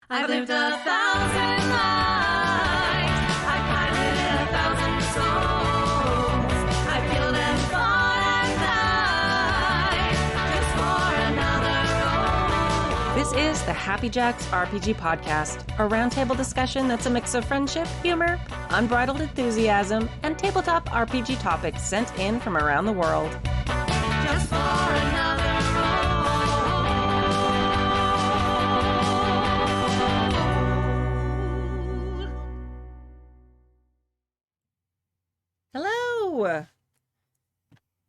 I've lived 1,000 lives. I've piloted 1,000 souls. I've killed and fought and died just for another role. This is the Happy Jacks RPG Podcast, a roundtable discussion that's a mix of friendship, humor, unbridled enthusiasm, and tabletop RPG topics sent in from around the world. Just for another role. Hello!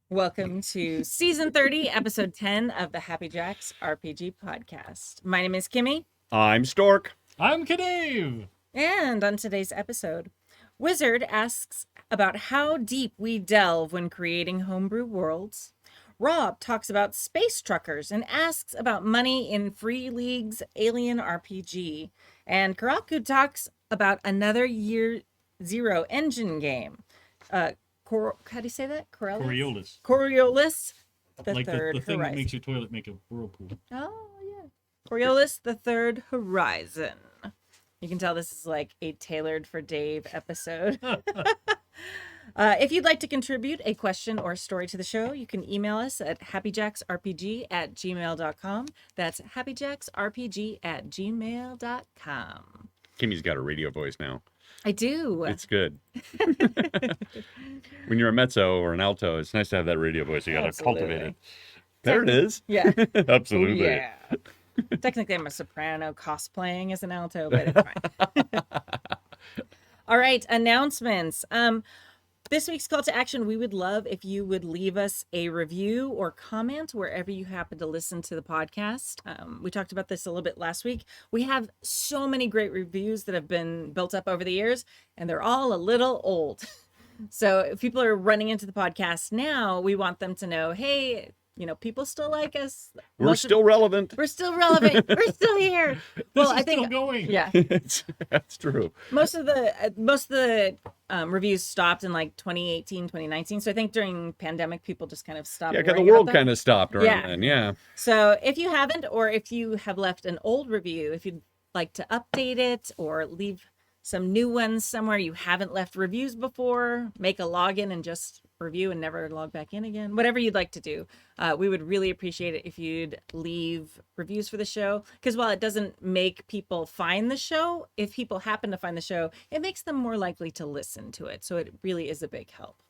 Welcome to Season 30, Episode 10 of the Happy Jacks RPG Podcast. My name is Kimmy, I'm Stork. I'm Kadave. and on today's episode, Wizard asks about how deep we delve when creating homebrew worlds. Rob talks about space truckers and asks about money in Free League's Alien RPG. And Karaku talks about another Year Zero engine game. How do you say that? Coriolis. Coriolis, the Like Third the thing Horizon. that makes your toilet make a whirlpool. Oh, yeah. Coriolis, the Third Horizon. You can tell this is like a tailored for Dave episode. If you'd like to contribute a question or story to the show, you can email us at happyjacksrpg@gmail.com. That's happyjacksrpg@gmail.com. Kimmy's got a radio voice now. I do. It's good. When you're a mezzo or an alto, it's nice to have that radio voice. You got to cultivate it. There it is. Yeah. Absolutely. Yeah. Technically, I'm a soprano cosplaying as an alto, but it's fine. All right, announcements. This week's call to action, we would love if you would leave us a review or comment wherever you happen to listen to the podcast. We talked about this a little bit last week. We have so many great reviews that have been built up over the years, and they're all a little old. So if people are running into the podcast now, we want them to know, hey, you know, people still like us. We're still relevant. We're still relevant. We're still here. This is still going. Yeah, That's true. most of the reviews stopped in like 2018, 2019. So I think during pandemic, people just kind of stopped. Yeah, because the worrying world about them. kind of stopped around Yeah. then. Yeah. So if you haven't, or if you have left an old review, if you'd like to update it or leave some new ones somewhere you haven't left reviews before, make a login and just review and never log back in again, whatever you'd like to do. We would really appreciate it if you'd leave reviews for the show, because while it doesn't make people find the show, if people happen to find the show, it makes them more likely to listen to it. So it really is a big help.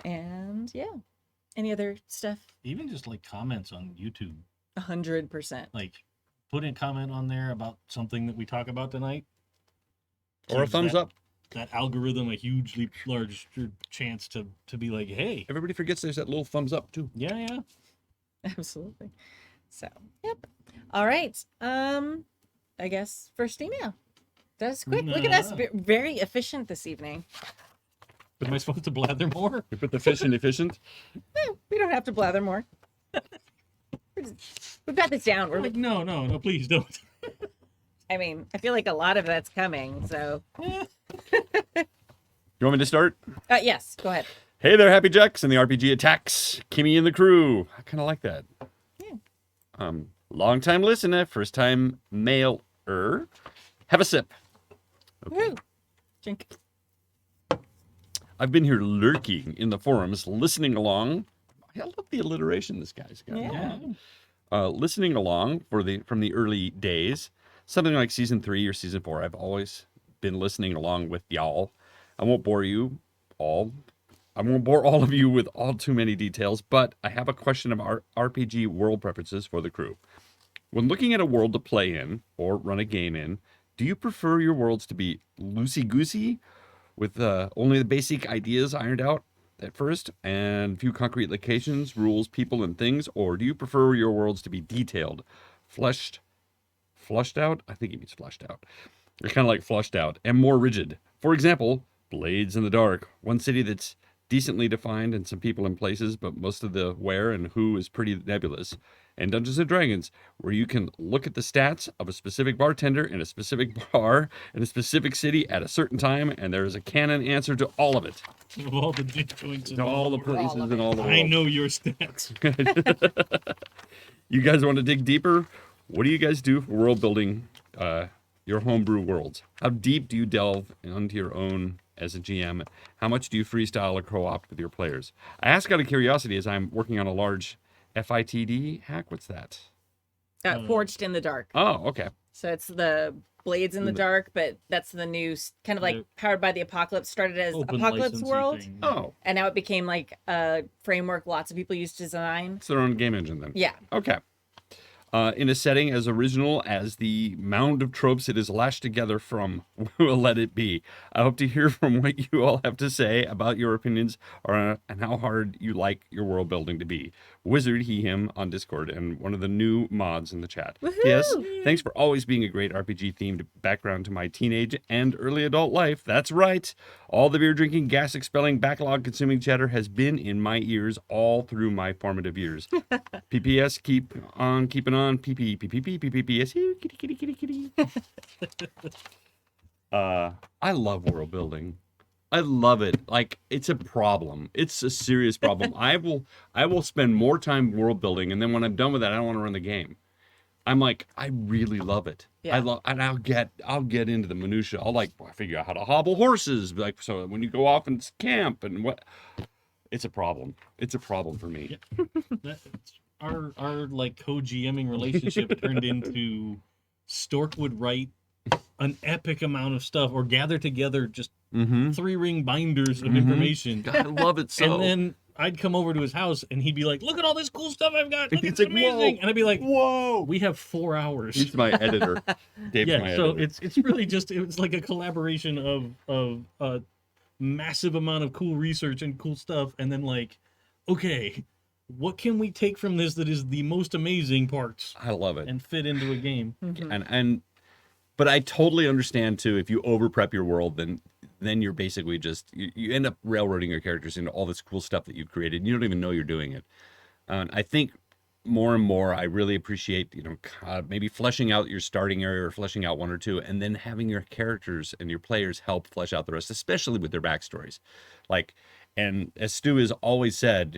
And yeah, any other stuff? Even just like comments on YouTube. 100%. Like put a comment on there about something that we talk about tonight. Or a Gives thumbs that- up. That algorithm a hugely large chance to be like, hey, Everybody forgets there's that little thumbs up too. yeah. Absolutely. So, yep. All right. I guess first email. That's quick. Look at us, very efficient this evening. Am I supposed to blather more? We put the fish in efficient. We don't have to blather more. We've got this down. We're like, no, please don't. I mean, I feel like a lot of that's coming. So, You want me to start? yes, go ahead. Hey there, Happy Jacks and the RPG Attacks. Kimmy and the crew. I kind of like that. Yeah. Long time listener, first time mailer. Have a sip. Woo. Drink. I've been here lurking in the forums, listening along. I love the alliteration this guy's got. Yeah. Listening along from the early days, something like season 3 or season 4. I've always been listening along with y'all. I won't bore you all. I won't bore all of you with all too many details, but I have a question of our RPG world preferences for the crew. When looking at a world to play in or run a game in, do you prefer your worlds to be loosey-goosey with only the basic ideas ironed out at first and few concrete locations, rules, people, and things, or do you prefer your worlds to be detailed, flushed out? I think he means fleshed out. They're kind of like flushed out and more rigid. For example, Blades in the Dark, one city that's decently defined and some people in places, but most of the where and who is pretty nebulous. And Dungeons & Dragons, where you can look at the stats of a specific bartender in a specific bar in a specific city at a certain time, and there is a canon answer to all of it. Of all the joints To all the places and all the I world. know your stats. You guys want to dig deeper? What do you guys do for world building your homebrew worlds? How deep do you delve into your own as a GM? How much do you freestyle or co-opt with your players? I ask out of curiosity as I'm working on a large FITD hack. What's that? Forged in the Dark. Oh, okay. So it's the Blades in the Dark, but that's the new kind of like Powered by the Apocalypse. Started as Open Apocalypse licensing World, thing. Oh, and now it became like a framework lots of people use to design. it's their own game engine then. Yeah. Okay. In a setting as original as the mound of tropes it is lashed together from, will let it be. I hope to hear from what you all have to say about your opinions and how hard you like your world building to be. Wizard, he, him on Discord, and one of the new mods in the chat. Yes, thanks for always being a great RPG-themed background to my teenage and early adult life. That's right. All the beer-drinking, gas-expelling, backlog-consuming chatter has been in my ears all through my formative years. PPS, keep on keeping on. PPPPPPPS. Kitty, kitty, kitty, kitty. I love world building. I love it. Like, it's a problem. It's a serious problem. I will spend more time world building, and then when I'm done with that, I don't want to run the game. I'm like, I really love it. Yeah. And I'll get into the minutia. I'll figure out how to hobble horses. Like, so when you go off and camp and what, it's a problem. It's a problem for me. Our like co-GMing relationship turned into Stork would write an epic amount of stuff or gather together just 3-ring binders of information. God, I love it so. And then I'd come over to his house and he'd be like, "Look at all this cool stuff I've got. Look, He's it's like, amazing." "Whoa, and I'd be like, whoa. "We have 4 hours." He's my editor. Dave's my Yeah, so editor. it's really just it's like a collaboration of a massive amount of cool research and cool stuff, and then like, okay, what can we take from this that is the most amazing parts I love it. and fit into a game? But I totally understand too. If you over prep your world, then you're basically just you end up railroading your characters into all this cool stuff that you've created. And you don't even know you're doing it. I think more and more, I really appreciate maybe fleshing out your starting area or fleshing out one or two, and then having your characters and your players help flesh out the rest, especially with their backstories. And as Stu has always said,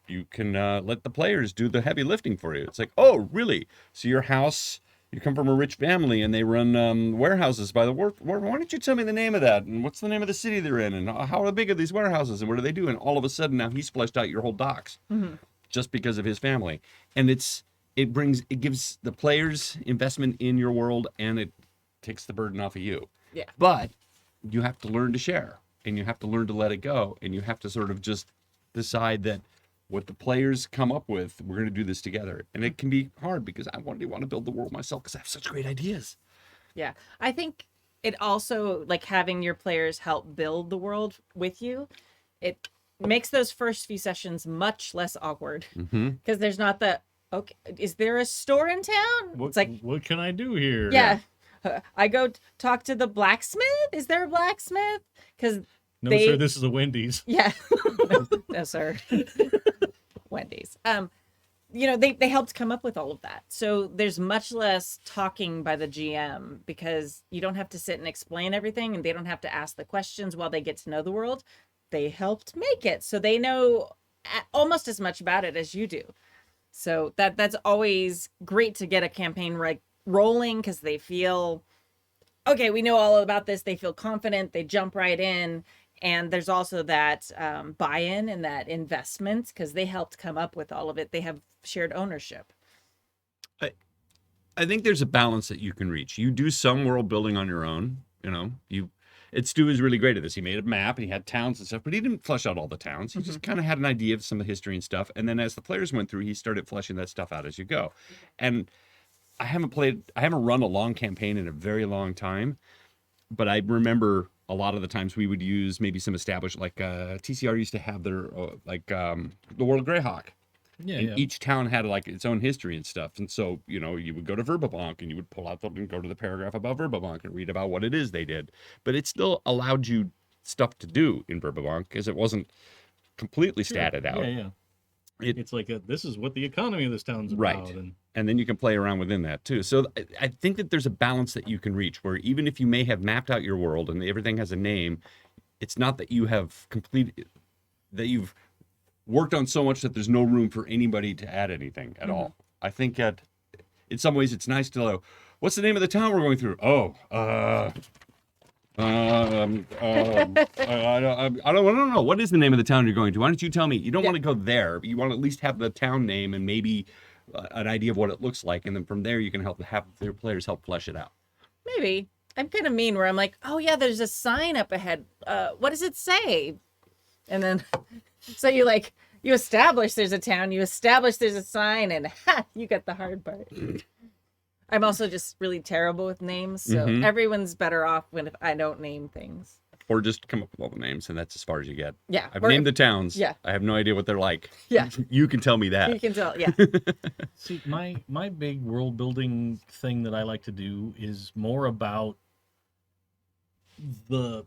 you can let the players do the heavy lifting for you. It's like, oh, really? So your house. You come from a rich family and they run warehouses by the wharf. Why don't you tell me the name of that? And what's the name of the city they're in? And how big are these warehouses? And what do they do? And all of a sudden now he's fleshed out your whole docks just because of his family. And it gives the players investment in your world, and it takes the burden off of you. Yeah. But you have to learn to share, and you have to learn to let it go, and you have to sort of just decide that what the players come up with, we're going to do this together. And it can be hard because I want to build the world myself because I have such great ideas. Yeah. I think it also, like, having your players help build the world with you, it makes those first few sessions much less awkward because there's not the, okay, is there a store in town? It's like, what can I do here? yeah. I go talk to the blacksmith. Is there a blacksmith? Because No, sir, this is a Wendy's. yeah. No, sir. Wendy's. They helped come up with all of that. So there's much less talking by the GM because you don't have to sit and explain everything, and they don't have to ask the questions while they get to know the world. They helped make it, so they know almost as much about it as you do. So that's always great to get a campaign rolling because they feel, okay, we know all about this. They feel confident. They jump right in. And there's also that buy-in and that investment because they helped come up with all of it. They have shared ownership. I think there's a balance that you can reach. You do some world building on your own. Stu is really great at this. He made a map and he had towns and stuff, but he didn't flesh out all the towns. He just kind of had an idea of some of the history and stuff. And then as the players went through, he started fleshing that stuff out as you go. And I haven't run a long campaign in a very long time, but I remember a lot of the times we would use maybe some established, like TCR used to have their the World Greyhawk. Yeah, and each town had like its own history and stuff. And so, you would go to Verbabank and you would pull out and go to the paragraph about Verbabank and read about what it is they did. But it still allowed you stuff to do in Verbabank because it wasn't completely statted out. Yeah. It's like this is what the economy of this town's about. Right. And then you can play around within that too. So I think that there's a balance that you can reach where even if you may have mapped out your world and everything has a name, it's not that you have that you've worked on so much that there's no room for anybody to add anything at all. I think that in some ways it's nice to know, What's the name of the town we're going through? Oh, I don't know. What is the name of the town you're going to? Why don't you tell me? You don't want to go there. You want to at least have the town name and maybe an idea of what it looks like, and then from there you can have their players help flesh it out. Maybe. I'm kind of mean where I'm like, oh yeah, there's a sign up ahead. What does it say? And then, so you establish there's a town, you establish there's a sign, and you get the hard part. I'm also just really terrible with names, so everyone's better off if I don't name things. Or just come up with all the names, and that's as far as you get. Yeah. I've named the towns. Yeah. I have no idea what they're like. Yeah. You can tell me that. You can tell, yeah. See, my big world building thing that I like to do is more about the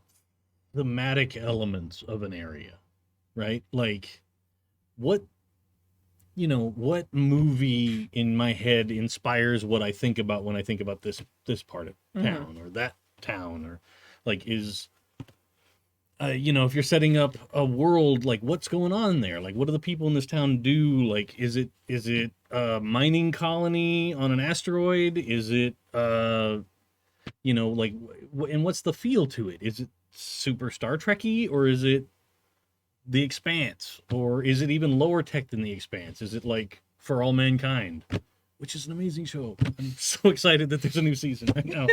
thematic elements of an area, right? Like, what movie in my head inspires what I think about when I think about this part of town or that town, or like is, if you're setting up a world, like what's going on there? Like, what do the people in this town do? Like, is it a mining colony on an asteroid? Is it, and what's the feel to it? Is it super Star Trek-y, or is it The Expanse, or is it even lower tech than The Expanse? Is it like For All Mankind, which is an amazing show? I'm so excited that there's a new season right now.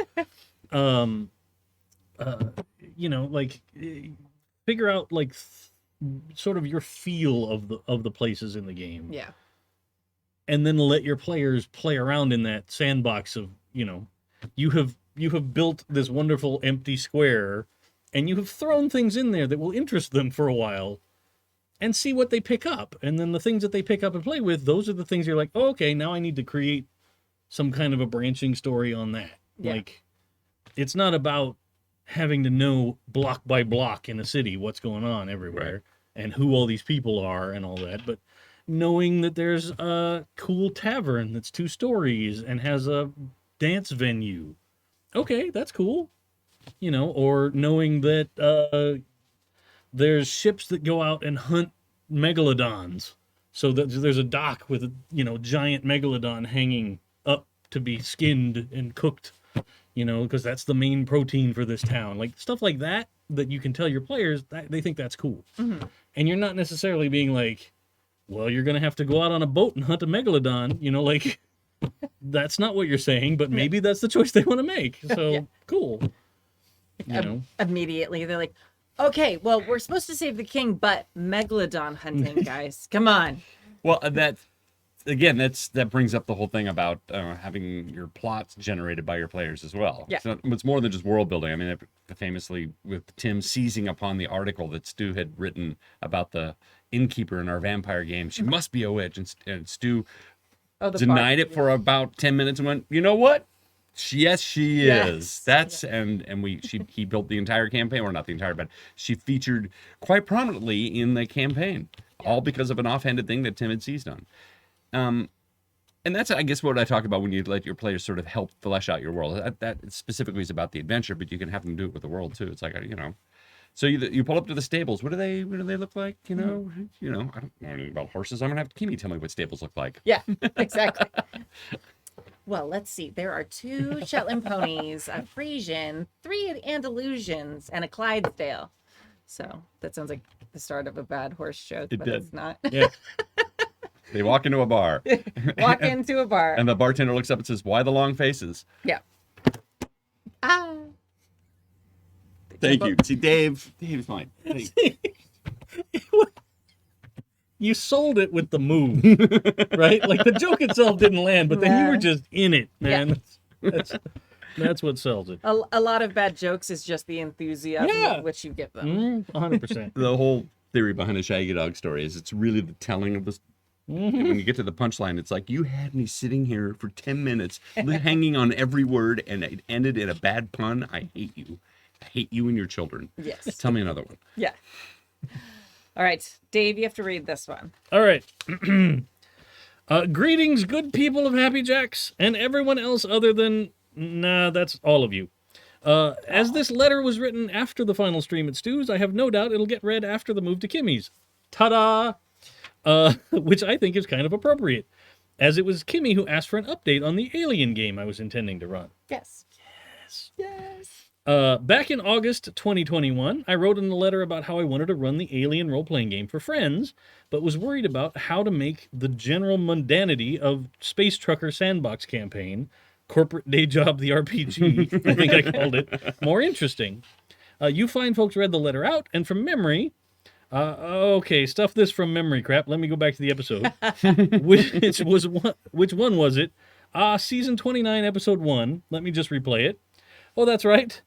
Figure out like sort of your feel of the places in the game. Yeah. And then let your players play around in that sandbox of, you have built this wonderful empty square, and you have thrown things in there that will interest them for a while and see what they pick up. And then the things that they pick up and play with, those are the things you're like, oh, okay, now I need to create some kind of a branching story on that. Yeah. Like, it's not about having to know block by block in a city what's going on everywhere and who all these people are and all that, but knowing that there's a cool tavern that's 2 stories and has a dance venue. Okay, that's cool. Or knowing that there's ships that go out and hunt megalodons, so that there's a dock with a giant megalodon hanging up to be skinned and cooked, because that's the main protein for this town. Like stuff like that you can tell your players that they think that's cool. And you're not necessarily being like, well, you're gonna have to go out on a boat and hunt a megalodon. That's not what you're saying, but maybe that's the choice they want to make. So cool. Immediately they're like, okay, well, we're supposed to save the king, but megalodon hunting, guys, come on. Well, that brings up the whole thing about having your plots generated by your players as well. Yeah. So it's more than just world building. I mean, famously with Tim seizing upon the article that Stu had written about the innkeeper in our vampire game. She must be a witch, and Stu denied it for about 10 minutes and went, you know what? Yes, she is. That's he built the entire campaign, or not the entire, but she featured quite prominently in the campaign, all because of an offhanded thing that Tim had seized on. And that's, I guess, what I talk about when you let your players sort of help flesh out your world. That specifically is about the adventure, but you can have them do it with the world too. It's like, so you pull up to the stables. What do they look like? I don't know anything about horses. I'm gonna have Kimmy tell me what stables look like. Yeah, exactly. Well, let's see. There are 2 Shetland ponies, a Frisian, 3 Andalusians, and a Clydesdale. So that sounds like the start of a bad horse joke, but did. it's not. Yeah. They walk into a bar. Walk into a bar. And the bartender looks up and says, "Why the long faces?" Yeah. Thank you. See, Dave's fine. You sold it with the move, right? Like the joke itself didn't land, but then you were just in it, man. Yeah. That's what sells it. A lot of bad jokes is just the enthusiasm with which you give them. 100%. The whole theory behind a Shaggy Dog story is it's really the telling of this. When you get to the punchline, it's like, you had me sitting here for 10 minutes, hanging on every word, and it ended in a bad pun. I hate you. I hate you and your children. Yes. Tell me another one. Yeah. All right, Dave, you have to read this one. All right. Greetings, good people of Happy Jacks, and everyone else other than... Nah, that's all of you. As this letter was written after the final stream at Stu's, I have no doubt it'll get read after the move to Kimmy's. Ta-da! Which I think is kind of appropriate. as it was Kimmy who asked for an update on the Alien game I was intending to run. Yes. Yes. Back in August 2021, I wrote in the letter about how I wanted to run the Alien role-playing game for friends, but was worried about how to make the general mundanity of Space Trucker Sandbox campaign, Corporate Day Job the RPG, I think I called it, more interesting. You fine folks read the letter out, and from memory, okay, stuff this from memory crap. Let me go back to the episode. Which one was it? Season 29, episode 1. Let me just replay it. Oh, that's right.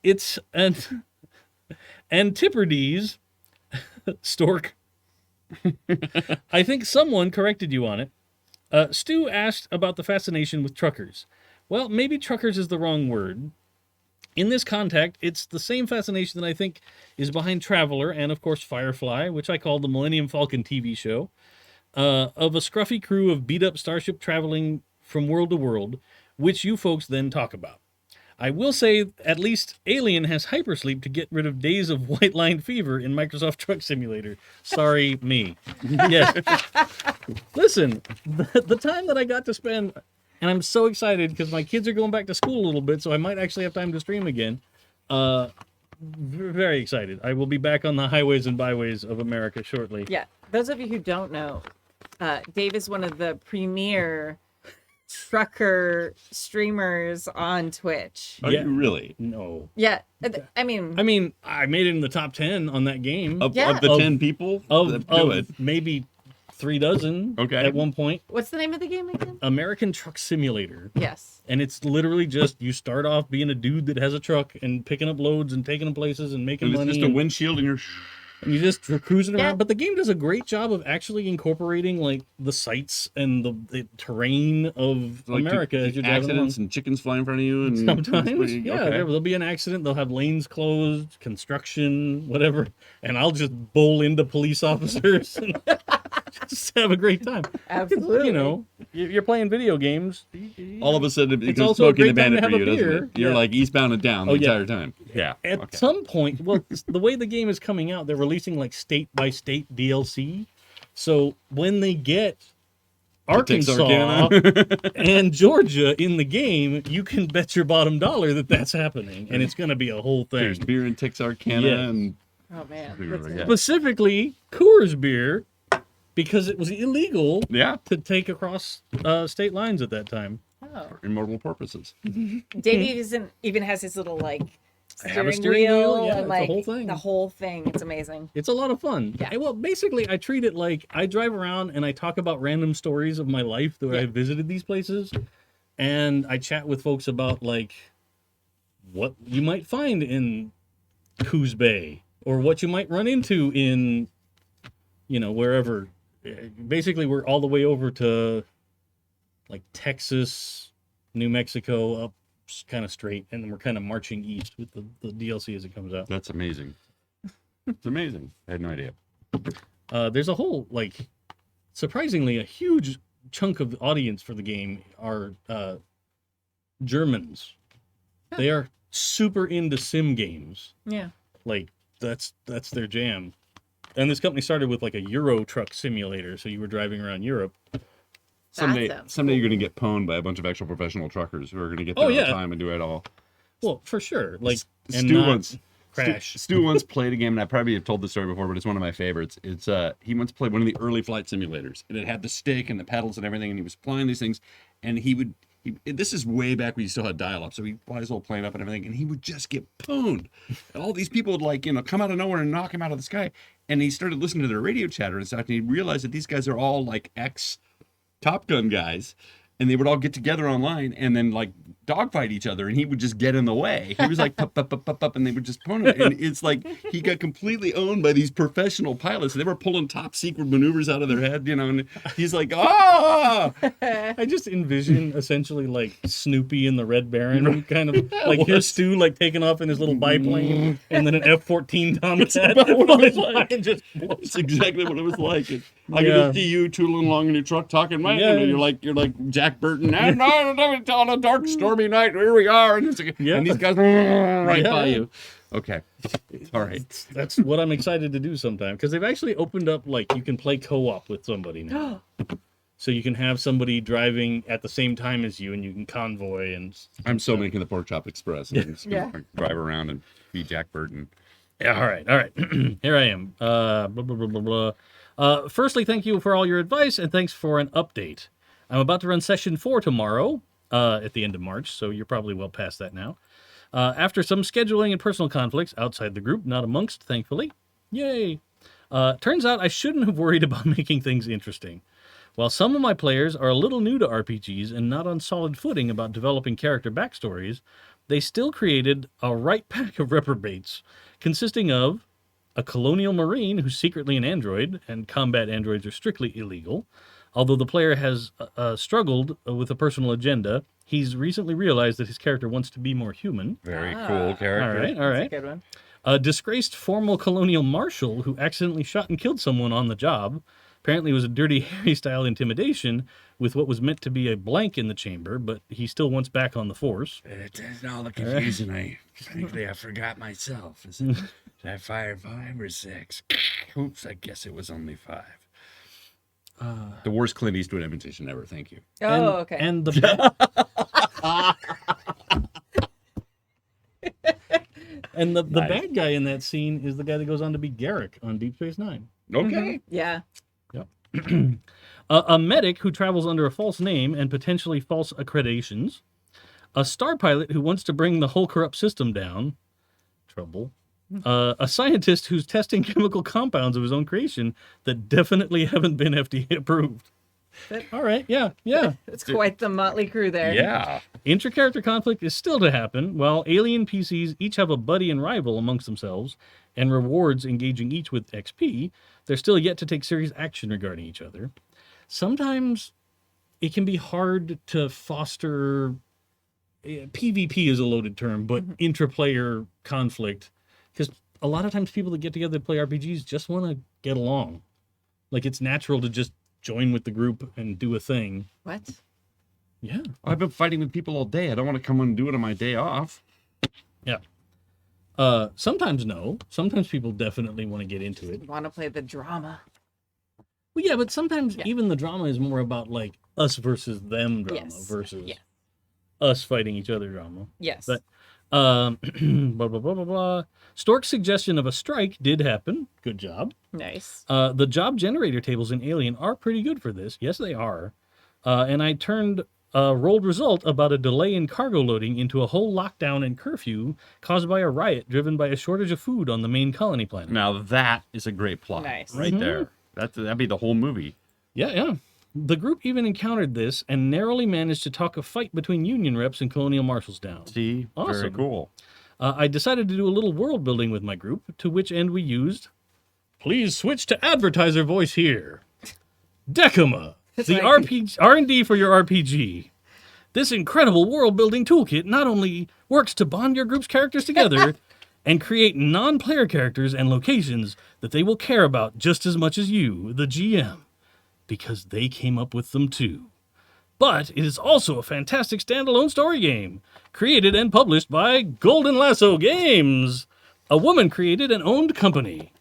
It's an Antipodes stork. I think someone corrected you on it. Stu asked about the fascination with truckers. Well, maybe truckers is the wrong word. In this context, it's the same fascination that I think is behind Traveler and, of course, Firefly, which I call the Millennium Falcon TV show, of a scruffy crew of beat-up starship traveling from world to world, which you folks then talk about. I will say, at least Alien has hypersleep to get rid of days of white line fever in Microsoft Truck Simulator. Sorry, me. Yes. Listen, the time that I got to spend, and I'm so excited because my kids are going back to school a little bit, so I might actually have time to stream again. Very excited. I will be back on the highways and byways of America shortly. Yeah. Those of you who don't know, Dave is one of the premier trucker streamers on Twitch. Are Yeah. you really? No. Yeah. I mean, I made it in the top 10 on that game. Of Yeah. the Of- 10 people that do it. Of maybe 3 dozen Okay. at one point. what's the name of the game again? American Truck Simulator. Yes. And it's literally just you start off being a dude that has a truck and picking up loads and taking them places and making And it's money. just a windshield and you're... And you just are cruising around. Yeah. But the game does a great job of actually incorporating like the sights and the terrain of Like America as you're driving along. accidents and chickens fly in front of you. And Sometimes, yeah, Okay. there'll be an accident. They'll have lanes closed, construction, whatever, and I'll just bowl into police officers and just have a great time. Absolutely. You know, you're playing video games. All of a sudden, it becomes also a smoking the great time to bandit for have you, a doesn't beer. it? You're Yeah. like eastbound and down the Oh, yeah. entire time. Yeah. At Okay. some point, well, the way the game is coming out, they're releasing like state by state DLC. So when they get Arkansas Texarkana. and Georgia in the game, you can bet your bottom dollar that that's happening, and it's going to be a whole thing. There's beer in Texarkana Yes. and Oh man. Yeah. Specifically, Coors beer, because it was illegal yeah, to take across state lines at that time. Oh. for immortal purposes. Dave even has his little like I have a steering wheel yeah, and it's like the whole thing. the whole thing. It's amazing. It's a lot of fun. Yeah. Well, basically, I treat it like I drive around and I talk about random stories of my life that Yeah. I visited these places, and I chat with folks about like what you might find in Coos Bay or what you might run into in, you know, wherever. Basically, we're all the way over to like Texas, New Mexico, up kind of straight, and then we're kind of marching east with the DLC as it comes out. That's amazing. It's amazing. I had no idea. There's a whole, like, surprisingly, a huge chunk of the audience for the game are Germans. They are super into sim games. Yeah. Like, that's their jam. And this company started with, like, a Euro truck simulator, so you were driving around Europe. Someday sounds you're going to get pwned by a bunch of actual professional truckers who are going to get there Oh, on yeah. time and do it all. Well, for sure. Like, and Stu not once crash. Stu once played a game, and I probably have told this story before, but it's one of my favorites. It's he once played one of the early flight simulators, and it had the stick and the pedals and everything, and he was flying these things, and this is way back when you still had dial-up, so he'd fly his little plane up and everything, and he would just get pwned. And all these people would, like, you know, come out of nowhere and knock him out of the sky. And he started listening to their radio chatter and stuff, and he realized that these guys are all, like, ex-Top Gun guys. And they would all get together online and then like dogfight each other, and he would just get in the way. He was like pup, pup, pup, pup, pup, and they would just pwn him. And it's like he got completely owned by these professional pilots. They were pulling top secret maneuvers out of their head, you know. And he's like, ah! I just envision essentially like Snoopy and the Red Baron, kind of like here's Stu like taking off in his little biplane, and then an F-14 Tomcat about what it was flies like. by and just It's exactly what it was like. I can Yeah. just see you tootling along in your truck talking, man. Yeah. And you're like Jack Burton. And on a dark, stormy night, here we are. And, Yeah. and these guys right Yeah. by you. Okay. All right. That's what I'm excited to do sometime because they've actually opened up like you can play co-op with somebody now. So you can have somebody driving at the same time as you, and you can convoy and. I'm still making the Pork Chop Express. And just Yeah. drive around and be Jack Burton. Yeah, all right. Here I am. Blah, blah, blah, blah, blah. Firstly, thank you for all your advice, and thanks for an update. I'm about to run session 4 tomorrow, at the end of March, so you're probably well past that now. After some scheduling and personal conflicts outside the group, not amongst, thankfully. Yay! Turns out I shouldn't have worried about making things interesting. While some of my players are a little new to RPGs and not on solid footing about developing character backstories, they still created a right pack of reprobates, consisting of a colonial marine who's secretly an android, and combat androids are strictly illegal. Although the player has struggled with a personal agenda, he's recently realized that his character wants to be more human. Very cool character. All right. Good one. A disgraced former colonial marshal who accidentally shot and killed someone on the job. Apparently it was a Dirty Harry-style intimidation with what was meant to be a blank in the chamber, but he still wants back on the force. It's all the confusion. Frankly, I forgot myself. Did I fire 5 or 6? Oops, I guess it was only 5. The worst Clint Eastwood imitation ever. Thank you. Oh, okay. And the the Nice. bad guy in that scene is the guy that goes on to be Garrick on Deep Space Nine. Okay. Yeah. A medic who travels under a false name and potentially false accreditations. A star pilot who wants to bring the whole corrupt system down. Trouble. A scientist who's testing chemical compounds of his own creation that definitely haven't been FDA approved. All right, yeah. It's quite the motley crew there. Yeah. Inter-character conflict is still to happen, while alien PCs each have a buddy and rival amongst themselves, and rewards engaging each with XP. They're still yet to take serious action regarding each other. Sometimes it can be hard to foster PvP is a loaded term, but intra-player conflict, because a lot of times people that get together to play RPGs just want to get along. Like, it's natural to just join with the group and do a thing. What? Yeah. I've been fighting with people all day. I don't want to come and do it on my day off. Yeah. Sometimes no. Sometimes people definitely want to get into it. Want to play the drama? Well, yeah, but sometimes even the drama is more about like us versus them drama Yes. versus us fighting each other drama. Yes. But blah blah blah blah blah. Stork's suggestion of a strike did happen. Good job. Nice. The job generator tables in Alien are pretty good for this. Yes, they are. And I turned a rolled result about a delay in cargo loading into a whole lockdown and curfew caused by a riot driven by a shortage of food on the main colony planet. Now that is a great plot. Nice. Right there. That'd be the whole movie. Yeah. The group even encountered this and narrowly managed to talk a fight between Union reps and colonial marshals down. See? Very Awesome. cool. I decided to do a little world building with my group, to which end we used, please switch to advertiser voice here, Decima, the R&D for your RPG. This incredible world building toolkit not only works to bond your group's characters together and create non-player characters and locations that they will care about just as much as you, the GM, because they came up with them too. But it is also a fantastic standalone story game, created and published by Golden Lasso Games, a woman-created and owned company.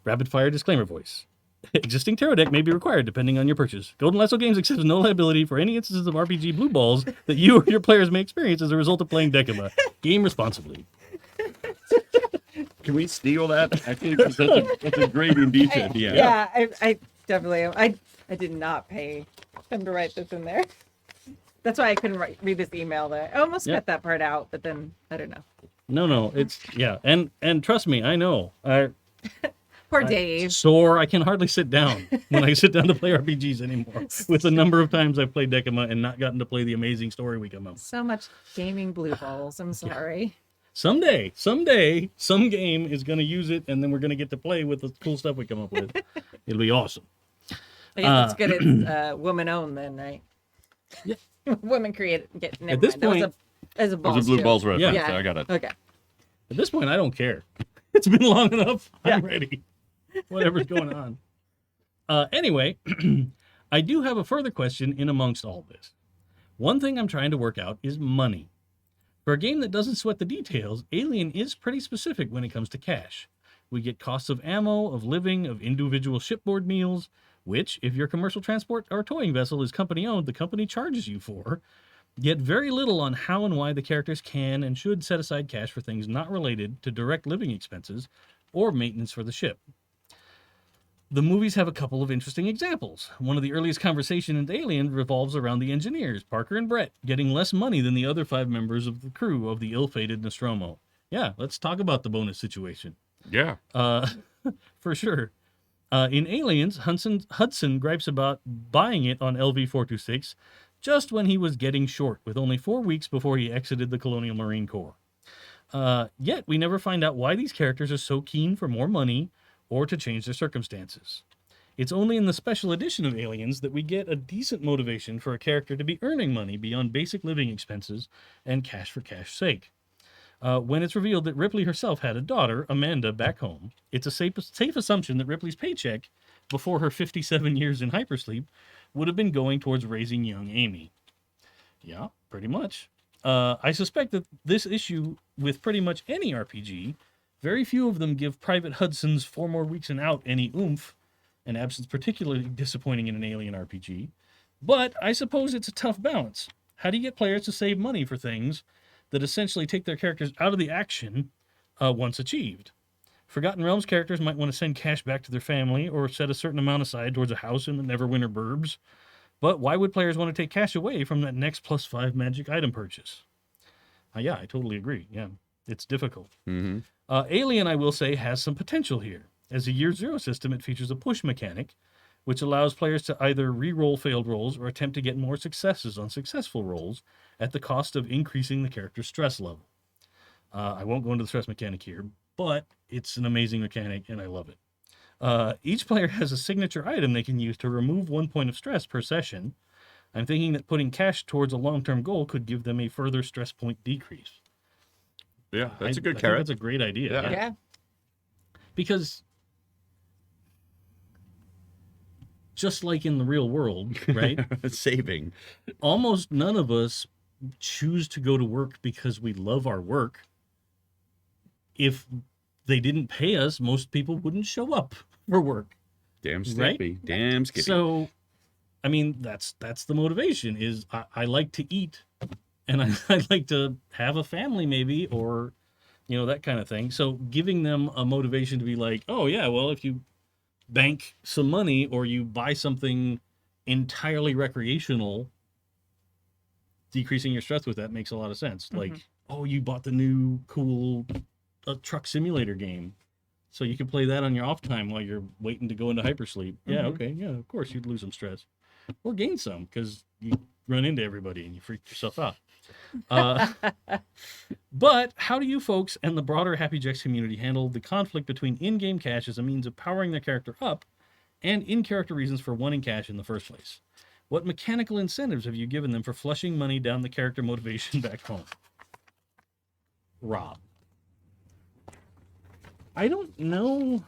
Rapid-fire disclaimer voice. Existing tarot deck may be required depending on your purchase. Golden Lasso Games accepts no liability for any instances of RPG blue balls that you or your players may experience as a result of playing Decima. Game responsibly. Can we steal that? I think that's a great in detail. Yeah, I definitely am. I did not pay them to write this in there. That's why I couldn't read this email. That I almost cut that part out, but then I don't know. No, it's and trust me, I know. Poor Dave. Sore. I can hardly sit down when I sit down to play RPGs anymore. With the number of times I've played Decima and not gotten to play the amazing story we come up with. So much gaming blue balls. I'm sorry. Someday, some game is going to use it, and then we're going to get to play with the cool stuff we come up with. It'll be awesome. I guess it's good it's woman owned then, right? Yeah. Women create get never At this mind. That was point- as a It balls was a blue too. balls reference. Yeah. So I got it. Okay. At this point, I don't care. It's been long enough. I'm ready. Whatever's going on. Anyway, I do have a further question in amongst all this. One thing I'm trying to work out is money. For a game that doesn't sweat the details, Alien is pretty specific when it comes to cash. We get costs of ammo, of living, of individual shipboard meals, which, if your commercial transport or towing vessel is company-owned, the company charges you for, yet very little on how and why the characters can and should set aside cash for things not related to direct living expenses or maintenance for the ship. The movies have a couple of interesting examples. One of the earliest conversations in Alien revolves around the engineers, Parker and Brett, getting less money than the other 5 members of the crew of the ill-fated Nostromo. Yeah, let's talk about the bonus situation. Yeah. For sure. In Aliens, Hudson gripes about buying it on LV-426 just when he was getting short, with only 4 weeks before he exited the Colonial Marine Corps. Yet, we never find out why these characters are so keen for more money or to change their circumstances. It's only in the special edition of Aliens that we get a decent motivation for a character to be earning money beyond basic living expenses and cash for cash's sake. When it's revealed that Ripley herself had a daughter, Amanda, back home, it's a safe assumption that Ripley's paycheck, before her 57 years in hypersleep, would have been going towards raising young Amy. Yeah, pretty much. I suspect that this issue, with pretty much any RPG, very few of them give Private Hudson's 4 more weeks and out any oomph, an absence particularly disappointing in an Alien RPG. But I suppose it's a tough balance. How do you get players to save money for things that essentially take their characters out of the action once achieved? Forgotten Realms characters might want to send cash back to their family or set a certain amount aside towards a house in the Neverwinter Burbs. But why would players want to take cash away from that next +5 magic item purchase? Yeah, I totally agree. Yeah, it's difficult. Mm-hmm. Alien, I will say, has some potential here. As a Year Zero system, it features a push mechanic, which allows players to either re-roll failed rolls or attempt to get more successes on successful rolls at the cost of increasing the character's stress level. I won't go into the stress mechanic here, but it's an amazing mechanic, and I love it. Each player has a signature item they can use to remove 1 point of stress per session. I'm thinking that putting cash towards a long-term goal could give them a further stress point decrease. Yeah, that's a good I think carrot. that's a great idea. Yeah. Yeah. Because just like in the real world, right? Saving. Almost none of us choose to go to work because we love our work. If they didn't pay us, most people wouldn't show up for work. Damn Right? Skippy. Damn Skippy. So, I mean, that's the motivation is I like to eat and I like to have a family maybe, or, you know, that kind of thing. So giving them a motivation to be like, oh yeah, well, if you bank some money or you buy something entirely recreational, decreasing your stress with that makes a lot of sense. Mm-hmm. Like, oh, you bought the new cool truck simulator game, so you can play that on your off time while you're waiting to go into hypersleep. Yeah, Mhm. okay, yeah, of course you'd lose some stress or gain some because you run into everybody and you freak yourself out. But how do you folks and the broader Happy Jacks community handle the conflict between in-game cash as a means of powering their character up and in-character reasons for wanting cash in the first place? What mechanical incentives have you given them for flushing money down the character motivation back home? Rob. I don't know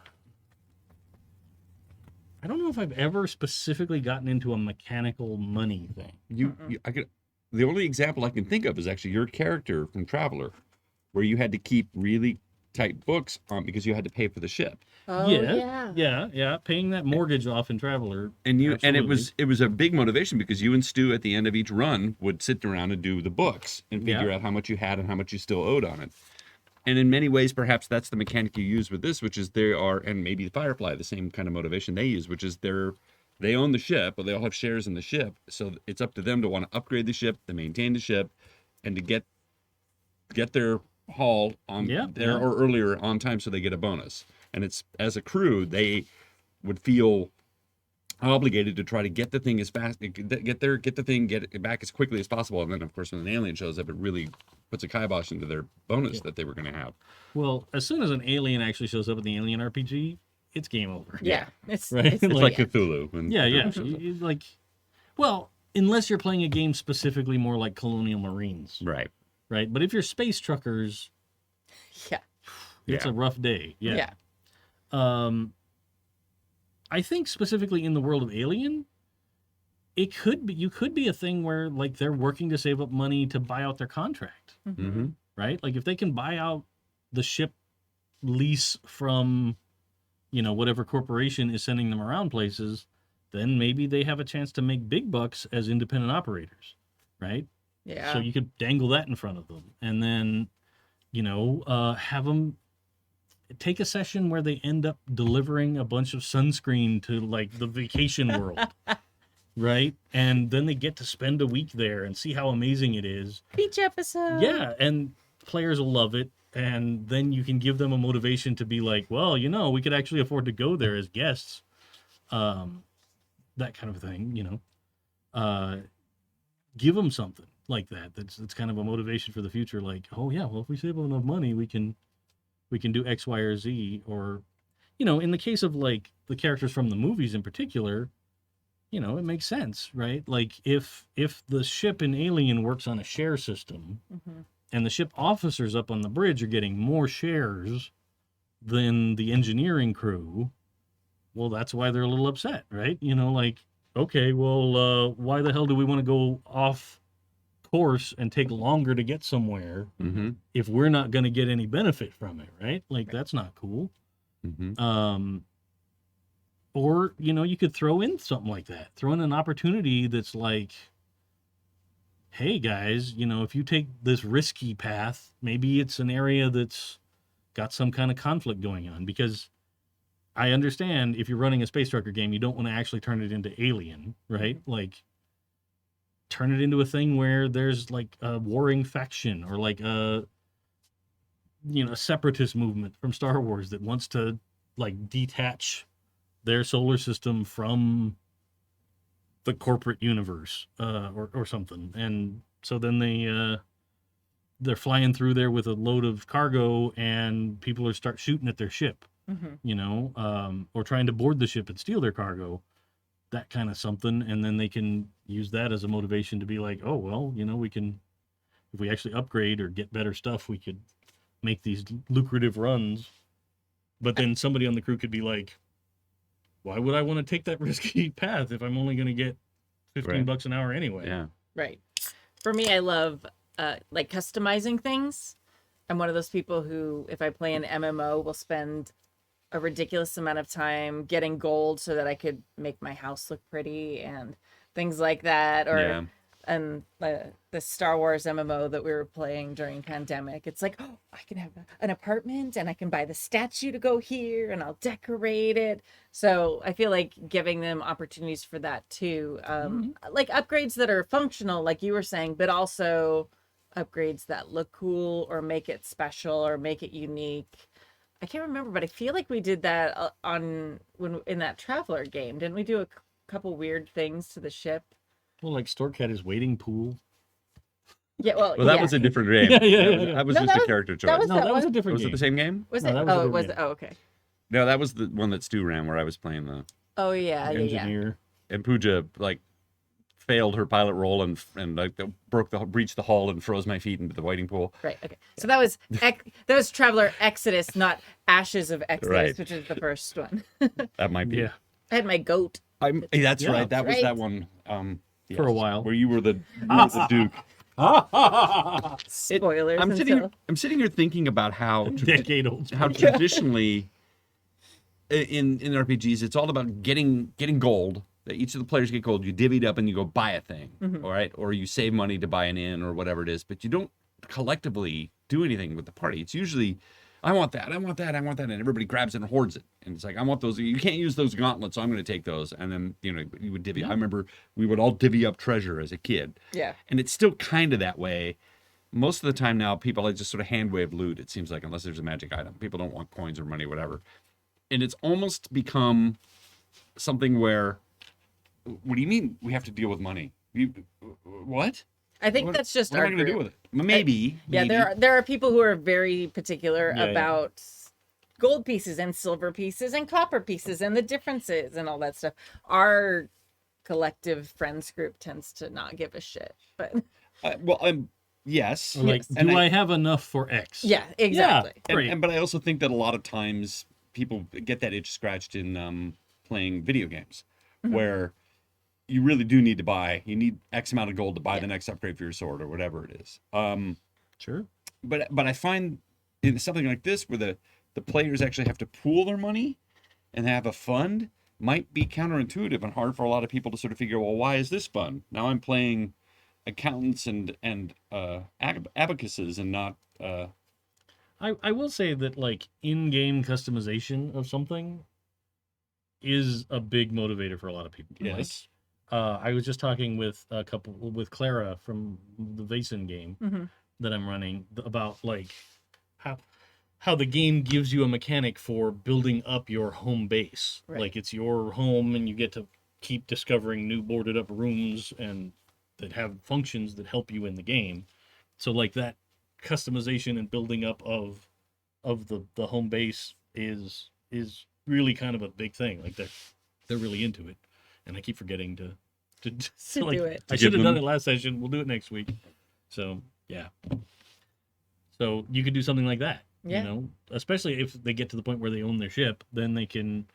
if I've ever specifically gotten into a mechanical money thing. The only example I can think of is actually your character from Traveler, where you had to keep really tight books on because you had to pay for the ship. Oh, Yeah. Paying that mortgage off in Traveler. And it absolutely. was a big motivation because you and Stu at the end of each run would sit around and do the books and figure Yeah. out how much you had and how much you still owed on it. And in many ways, perhaps that's the mechanic you use with this, which is and maybe the Firefly, the same kind of motivation they use, which is they own the ship, but they all have shares in the ship. So it's up to them to want to upgrade the ship, to maintain the ship, and to get their haul on or earlier on time so they get a bonus. And it's as a crew, they would feel obligated to try to get the thing as fast, get it back as quickly as possible. And then, of course, when an alien shows up, it really puts a kibosh into their bonus that they were going to have. Well, as soon as an alien actually shows up in the Alien RPG, it's game over. Yeah. It's Right. It's, It's Like- like Cthulhu. And Yeah. Well, unless you're playing a game specifically more like Colonial Marines, Right. right? But if you're space truckers, yeah. it's Yeah. a rough day. Yeah. I think specifically in the world of Alien, you could be a thing where like they're working to save up money to buy out their contract, Mm-hmm. right? Like if they can buy out the ship lease from, whatever corporation is sending them around places, then maybe they have a chance to make big bucks as independent operators, right? Yeah. So you could dangle that in front of them, and then, have them take a session where they end up delivering a bunch of sunscreen to like the vacation world, right? And then they get to spend a week there and see how amazing it is. Beach episode. Yeah, and players will love it. And then you can give them a motivation to be like, well, we could actually afford to go there as guests. That kind of thing, give them something like that. That's kind of a motivation for the future. Like, oh yeah, well, if we save enough money, we can do X, Y, or Z. Or, in the case of like the characters from the movies in particular, it makes sense, right? Like if the ship in Alien works on a share system, and the ship officers up on the bridge are getting more shares than the engineering crew, well, that's why they're a little upset, right? Like, okay, well, why the hell do we want to go off course and take longer to get somewhere if we're not going to get any benefit from it, right? Like, that's not cool. Or, you could throw in something like that. Throw in an opportunity that's like, hey, guys, if you take this risky path, maybe it's an area that's got some kind of conflict going on. Because I understand if you're running a Space Trucker game, you don't want to actually turn it into Alien, right? Like, turn it into a thing where there's like a warring faction or like a separatist movement from Star Wars that wants to like detach their solar system from the corporate universe, or something. And so then they're flying through there with a load of cargo, and people start shooting at their ship, or trying to board the ship and steal their cargo, that kind of something. And then they can use that as a motivation to be like, oh, well, we can, if we actually upgrade or get better stuff, we could make these lucrative runs. But then somebody on the crew could be like, why would I want to take that risky path if I'm only going to get $15 an hour anyway? Yeah. Right. For me, I love like customizing things. I'm one of those people who, if I play an MMO, will spend a ridiculous amount of time getting gold so that I could make my house look pretty and things like that. Or and the Star Wars MMO that we were playing during pandemic, it's like, oh, I can have an apartment and I can buy the statue to go here and I'll decorate it. So I feel like giving them opportunities for that too, like upgrades that are functional, like you were saying, but also upgrades that look cool or make it special or make it unique. I can't remember, but I feel like we did that in that Traveler game. Didn't we do a couple weird things to the ship? Well, like Stork had his waiting pool. Yeah, well, that was a different game. Yeah. That was No, just that a was- character choice. that was- No, that was a different Was game. it the same game? Was No, it? that was a Oh, it different was. game. Oh, okay. No, that was the one that Stu ran where I was playing the Oh yeah, yeah. Engineer. and Pooja like failed her pilot role and like breached the hull and froze my feet into the waiting pool. Right. Okay. So that was Traveler Exodus, not Ashes of Exodus, Right. which is the first one. That might be. Yeah. I had my goat. That's Yeah. right. That was Right. that one. For a while. where you were the Duke. Spoilers. I'm sitting here thinking about how Decade-old. how traditionally in RPGs it's all about getting gold. That each of the players get gold. You divvy it up and you go buy a thing, all right, or you save money to buy an inn or whatever it is. But you don't collectively do anything with the party. It's usually, I want that, and everybody grabs it and hoards it. And it's like, I want those. You can't use those gauntlets, so I'm going to take those. And then you would divvy. I remember we would all divvy up treasure as a kid. Yeah. And it's still kind of that way. Most of the time now, people like just sort of hand wave loot. It seems like unless there's a magic item, people don't want coins or money, whatever. And it's almost become something where, what do you mean we have to deal with money? What? I think that's just What am our I going to do group. with it? Maybe. Yeah, there are people who are very particular Yeah, yeah. about gold pieces and silver pieces and copper pieces and the differences and all that stuff. Our collective friends group tends to not give a shit, but Yes. Or like, And do I have enough for X? yeah, exactly. Great. But I also think that a lot of times people get that itch scratched in playing video games, where you really do need to buy. You need X amount of gold to buy the next upgrade for your sword or whatever it is. Sure. But I find in something like this where the players actually have to pool their money and have a fund, might be counterintuitive and hard for a lot of people to sort of figure, well, why is this fun? Now I'm playing accountants and abacuses and not I will say that like in-game customization of something is a big motivator for a lot of people. Yes. I was just talking with Clara from the Vason game Mm-hmm. that I'm running about like how the game gives you a mechanic for building up your home base. Right. Like it's your home and you get to keep discovering new boarded up rooms and that have functions that help you in the game. So like that customization and building up of the home base is really kind of a big thing. Like they're really into it. And I keep forgetting to like, do it. I should have done it last session. We'll do it next week. So yeah. So you could do something like that. Yeah. You know, especially if they get to the point where they own their ship, then they can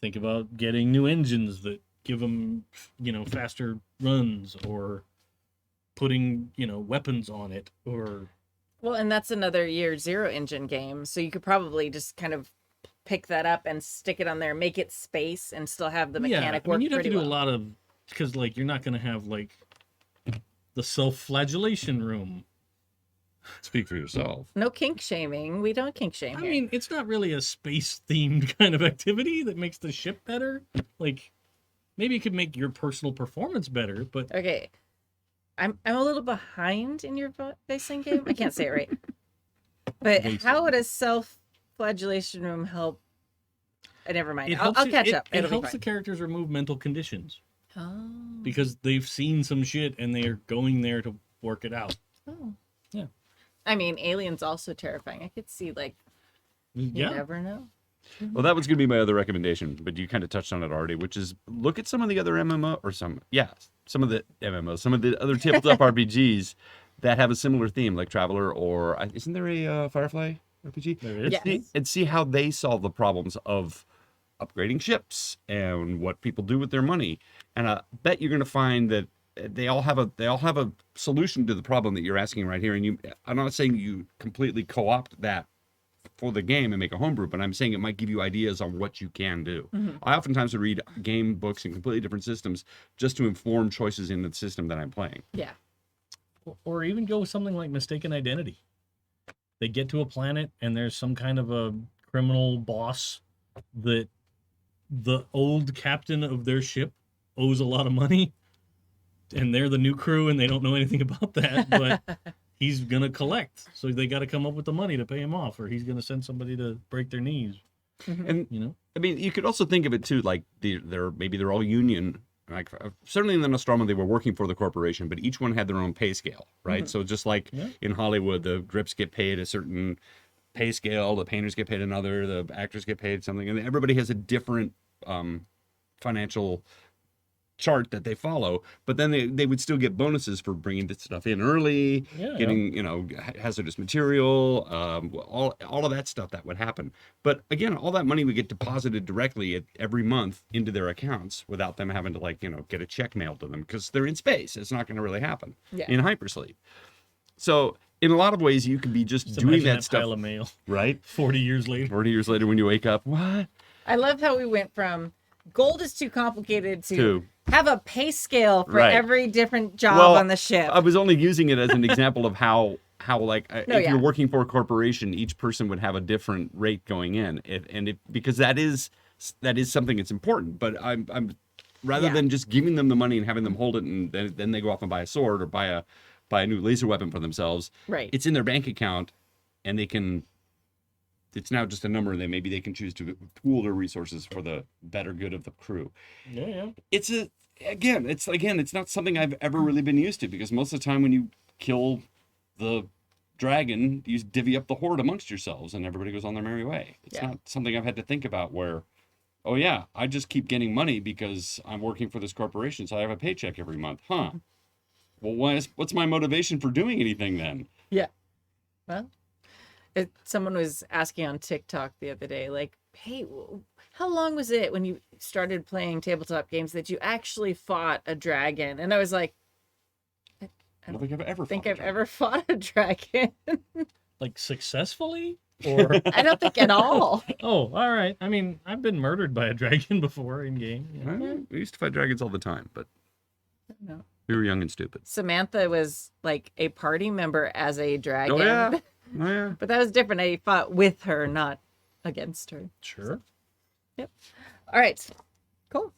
think about getting new engines that give them, you know, faster runs or putting, you know, weapons on it or Well, and that's another year zero engine game. So you could probably just kind of pick that up and stick it on there, make it space, and still have the mechanic work you'd have to pretty do well. a lot of because like you're not going to have like the self-flagellation room. speak for yourself. No kink shaming. We don't kink shame I here. mean, it's not really a space-themed kind of activity that makes the ship better. Like maybe it could make your personal performance better, but Okay. I'm a little behind in your Vason game. I can't say it right. But Vason. how would a self-flagellation room help? Never mind. it I'll helps you- catch it- up. It It'll be helps the fine. characters remove mental conditions Oh. because they've seen some shit and they're going there to work it out. Oh. Yeah. I mean, Alien's also terrifying. I could see, like, you Yeah. never know. Well, that was going to be my other recommendation, but you kind of touched on it already, which is look at some of the other MMO or some of the MMOs, some of the other tabletop RPGs that have a similar theme, like Traveler or isn't there a Firefly RPG? There is. Yes. And see how they solve the problems of upgrading ships and what people do with their money. And I bet you're going to find that they all have a solution to the problem that you're asking right here. And I'm not saying you completely co-opt that for the game and make a homebrew, but I'm saying it might give you ideas on what you can do. I oftentimes would read game books in completely different systems just to inform choices in the system that I'm playing. Yeah. Or even go with something like Mistaken Identity. They get to a planet and there's some kind of a criminal boss that the old captain of their ship owes a lot of money and they're the new crew and they don't know anything about that, but he's going to collect. So they got to come up with the money to pay him off or he's going to send somebody to break their knees, And you know? I mean, you could also think of it too, like they're all union. Like certainly in the Nostromo, they were working for the corporation, but each one had their own pay scale, right? So just like in Hollywood, the grips get paid a certain pay scale, the painters get paid another, the actors get paid something, and everybody has a different financial chart that they follow. But then they would still get bonuses for bringing this stuff in early, getting hazardous material, all of that stuff that would happen. But again, all that money would get deposited directly every month into their accounts without them having to get a check mailed to them because they're in space. It's not going to really happen in hypersleep. So in a lot of ways, you could be just doing imagine that stuff, pile of mail right? 40 years later. 40 years later, when you wake up, what? I love how we went from gold is too complicated to To- have a pay scale for Right. every different job Well, on the ship. I was only using it as an example of how if yeah. you're working for a corporation, each person would have a different rate going in, because that is something that's important. But I'm rather than just giving them the money and having them hold it and then they go off and buy a sword or buy a new laser weapon for themselves. Right. It's in their bank account, and they can. It's now just a number, and they can choose to pool their resources for the better good of the crew. Yeah. It's not something I've ever really been used to, because most of the time when you kill the dragon, you divvy up the hoard amongst yourselves and everybody goes on their merry way. It's not something I've had to think about where, oh yeah, I just keep getting money because I'm working for this corporation, so I have a paycheck every month. Huh. Well, what's my motivation for doing anything then? Yeah. Well, someone was asking on TikTok the other day, like, hey, how long was it when you started playing tabletop games that you actually fought a dragon? And I was like, I don't think I've ever think fought a I've dragon. ever fought a dragon. Like successfully? Or I don't think at all. oh, all right. I mean, I've been murdered by a dragon before in game. Yeah. We used to fight dragons all the time, but No. we were young and stupid. Samantha was like a party member as a dragon. Oh yeah. Oh yeah. But that was different. I fought with her, not against her. Sure. All right. Cool.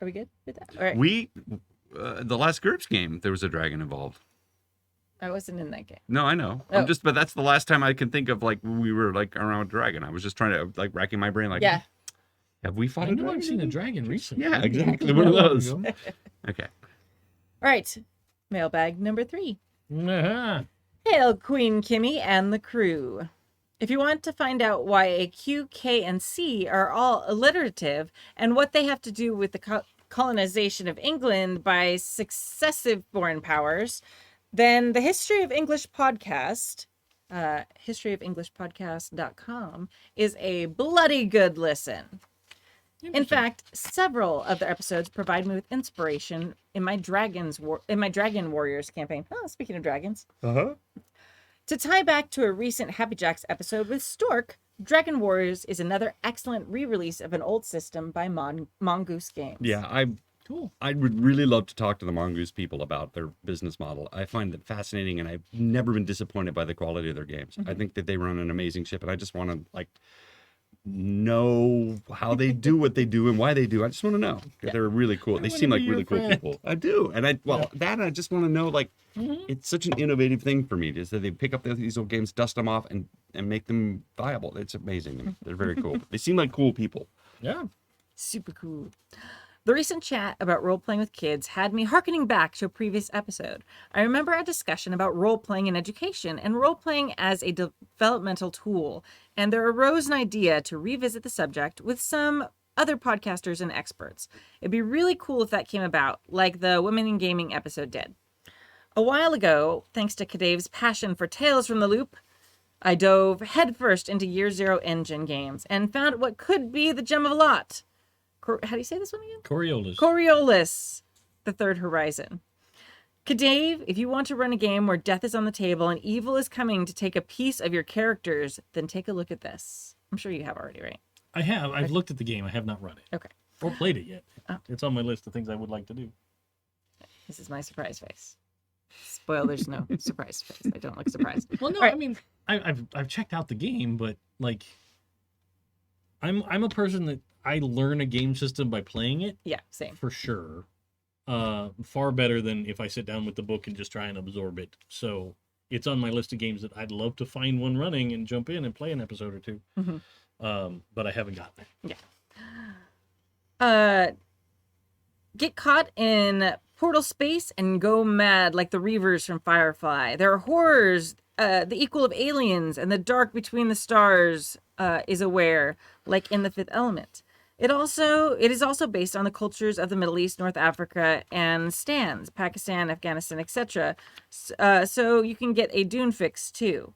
Are we good with that? All right. We the last GURPS game, there was a dragon involved. I wasn't in that game. No, I know. Oh. But that's the last time I can think of like we were like around a dragon. I was just trying to like racking my brain like, Yeah. have we fought I a know dragon? I've seen a dragon recently. Yeah, exactly. One of those. Okay. All right. Mailbag number 3. Uh-huh. Hail Queen Kimmy and the crew. If you want to find out why a Q, K, and C are all alliterative and what they have to do with the colonization of England by successive foreign powers, then the History of English podcast, historyoфenglishpodcast.com, is a bloody good listen. In fact, several of the episodes provide me with inspiration in my Dragon Warriors campaign. Oh, speaking of dragons. Uh-huh. To tie back to a recent Happy Jacks episode with Stork, Dragon Warriors is another excellent re-release of an old system by Mongoose Games. Yeah, Cool. I would really love to talk to the Mongoose people about their business model. I find it fascinating, and I've never been disappointed by the quality of their games. I think that they run an amazing ship, and I just want to like know how they do what they do and why they do. I just want to know. They're really cool. They wanna seem like be your really cool friend. people. I do, and I just want to know like it's such an innovative thing for me. Is that they pick up these old games, dust them off, and make them viable. It's amazing. And they're very cool. They seem like cool people. Yeah. Super cool. The recent chat about role-playing with kids had me hearkening back to a previous episode. I remember a discussion about role-playing in education and role-playing as a developmental tool, and there arose an idea to revisit the subject with some other podcasters and experts. It'd be really cool if that came about, like the Women in Gaming episode did. A while ago, thanks to Kadave's passion for Tales from the Loop, I dove headfirst into Year Zero engine games and found what could be the gem of a lot. How do you say this one again? Coriolis. Coriolis, the Third Horizon. Kadave, if you want to run a game where death is on the table and evil is coming to take a piece of your characters, then take a look at this. I'm sure you have already, right? I have. I've looked at the game. I have not run it. Okay. Or played it yet. Oh. It's on my list of things I would like to do. This is my surprise face. Spoil, there's no surprise face. I don't look surprised. Well, no, All right. I mean, I've checked out the game, but like, I'm a person that I learn a game system by playing it Yeah, same. for sure. Far better than if I sit down with the book and just try and absorb it. So it's on my list of games that I'd love to find one running and jump in and play an episode or two. But I haven't gotten there. Get caught in portal space and go mad like the Reavers from Firefly. There are horrors, the equal of aliens, and the dark between the stars is aware, like in The Fifth Element. It is also based on the cultures of the Middle East, North Africa, and stands, Pakistan, Afghanistan, etc. So you can get a Dune fix too.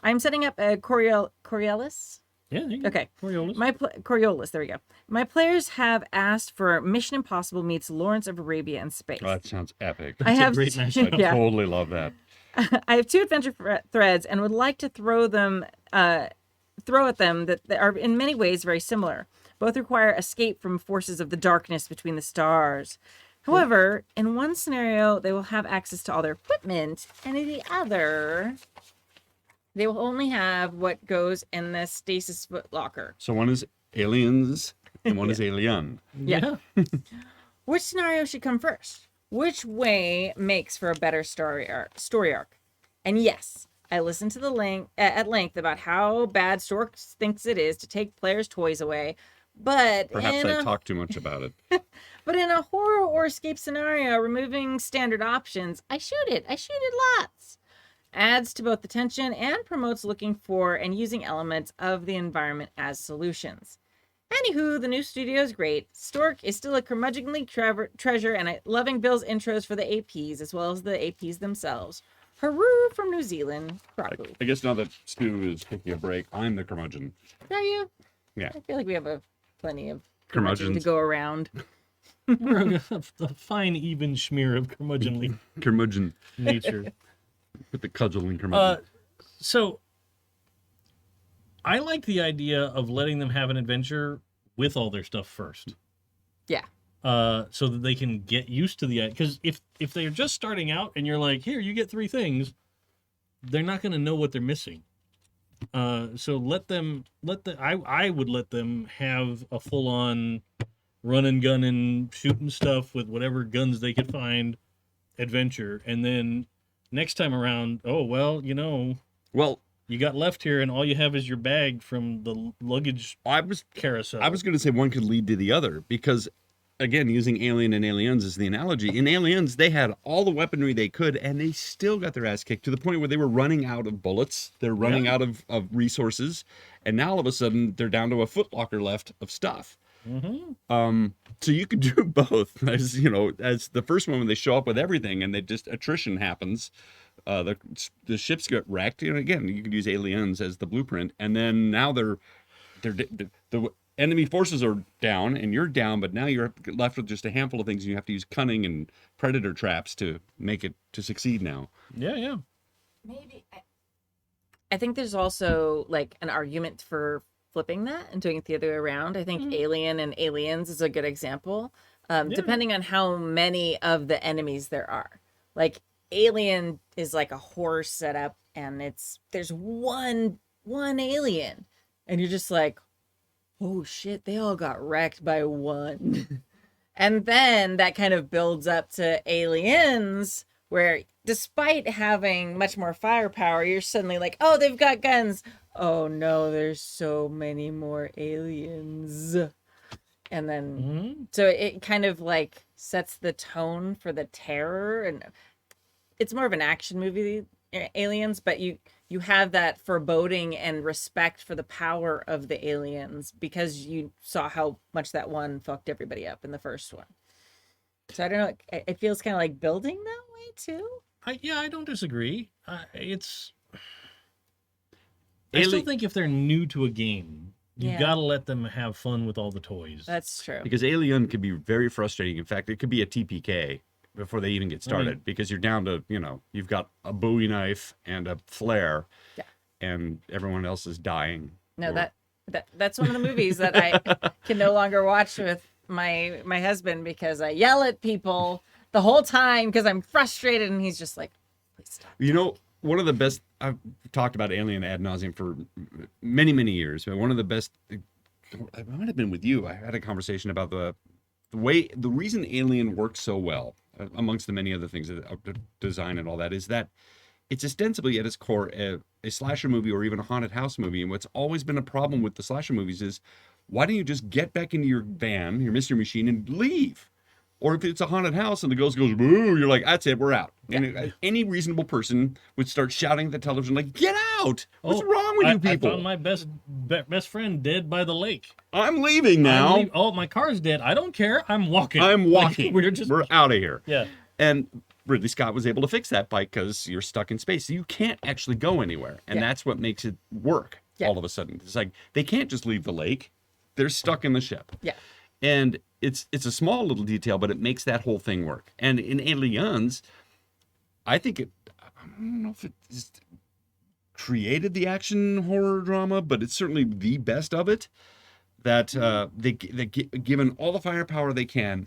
I'm setting up a Coriolis. Yeah. There you go. Okay. Coriolis. Coriolis, there we go. My players have asked for Mission Impossible meets Lawrence of Arabia in space. Oh, that sounds epic. I have great mashup. yeah. Totally love that. I have 2 adventure threads and would like to throw at them that are in many ways very similar. Both require escape from forces of the darkness between the stars. However, in one scenario, they will have access to all their equipment, and in the other, they will only have what goes in the stasis footlocker. So one is aliens and one is alien. Yeah. Which scenario should come first? Which way makes for a better story arc? And yes, I listened to the at length about how bad Stork thinks it is to take players' toys away, but Perhaps I talk too much about it. But in a horror or escape scenario, removing standard options, I shoot it lots. Adds to both the tension and promotes looking for and using elements of the environment as solutions. Anywho, the new studio is great. Stork is still a curmudgeonly treasure, and loving Bill's intros for the APs as well as the APs themselves. Hooroo from New Zealand. Kraku. I guess now that Stu is taking a break, I'm the curmudgeon. Are you? Yeah. I feel like we have plenty of curmudgeon to Curmudgeons. go around. We're a fine, even smear of curmudgeonly Curmudgeon. nature. With the cudgel and curmudgeon. So I like the idea of letting them have an adventure with all their stuff first. Yeah. So that they can get used to the, because if they're just starting out and you're like, here, you get 3 things, they're not going to know what they're missing. So I would let them have a full on run and gun and shooting stuff with whatever guns they could find adventure, and then next time around, oh well, Well, you got left here and all you have is your bag from the luggage I was carousel. going to say one could lead to the other because, again, using Alien and Aliens as the analogy, in Aliens they had all the weaponry they could, and they still got their ass kicked to the point where they were running out of bullets. They're running out of resources, and now all of a sudden they're down to a footlocker left of stuff. So you could do both. As as the first one when they show up with everything and they just attrition happens, the ships get wrecked. Again, you could use Aliens as the blueprint, and then now the enemy forces are down and you're down, but now you're left with just a handful of things, and you have to use cunning and predator traps to make it to succeed now. Yeah. Maybe I think there's also like an argument for flipping that and doing it the other way around. I think Alien and Aliens is a good example, depending on how many of the enemies there are. Like Alien is like a horror setup, and there's one alien, and you're just like, oh shit, they all got wrecked by one. And then that kind of builds up to Aliens, where despite having much more firepower, you're suddenly like, oh, they've got guns. Oh no, there's so many more aliens. And then, so it kind of like sets the tone for the terror. And it's more of an action movie, Aliens, but you have that foreboding and respect for the power of the aliens because you saw how much that one fucked everybody up in the first one. So I don't know, it feels kind of like building that way too. I don't disagree. I still think if they're new to a game, you gotta let them have fun with all the toys. That's true. Because Alien could be very frustrating. In fact, it could be a TPK before they even get started, because you're down to, you've got a Bowie knife and a flare, and everyone else is dying. No, that's one of the movies that I can no longer watch with my husband because I yell at people the whole time because I'm frustrated, and he's just like, please stop. One of the best, I've talked about Alien ad nauseum for many, many years, but one of the best, I might have been with you, I had a conversation about the reason Alien worked so well, amongst the many other things, that design and all that, is that it's ostensibly at its core a slasher movie or even a haunted house movie. And what's always been a problem with the slasher movies is, why don't you just get back into your van, your mystery machine, and leave? Or if it's a haunted house and the ghost goes, boo, you're like, that's it, we're out. Yeah. And any reasonable person would start shouting at the television, like, get out! What's wrong with you people? I found my best friend dead by the lake. I'm leaving now. My car's dead. I don't care. I'm walking. Like, we're out of here. Yeah. And Ridley Scott was able to fix that because you're stuck in space. So you can't actually go anywhere. And that's what makes it work all of a sudden. It's like, they can't just leave the lake. They're stuck in the ship. Yeah. And it's a small little detail, but it makes that whole thing work. And in Aliens, I think I don't know if it just created the action horror drama, but it's certainly the best of it. That they given all the firepower they can,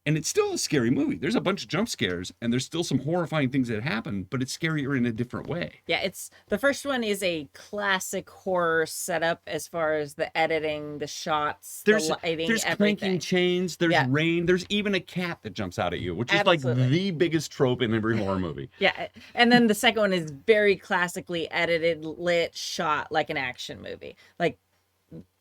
and it's still a scary movie. There's a bunch of jump scares, and there's still some horrifying things that happen, but it's scarier in a different way. Yeah, the first one is a classic horror setup as far as the editing, the shots, the lighting, there's everything. clanking chains, there's rain, there's even a cat that jumps out at you, which is like the biggest trope in every horror movie. Yeah, and then the second one is very classically edited, lit, shot like an action movie. Like,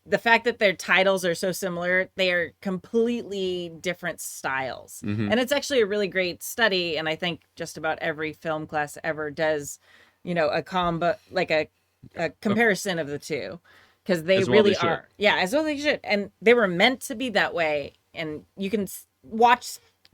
the fact that their titles are so similar, they are completely different styles. Mm-hmm. And it's actually a really great study. And I think just about every film class ever does, a combo, like a comparison of the two. Because they really are. Yeah, as well they should. And they were meant to be that way. And you can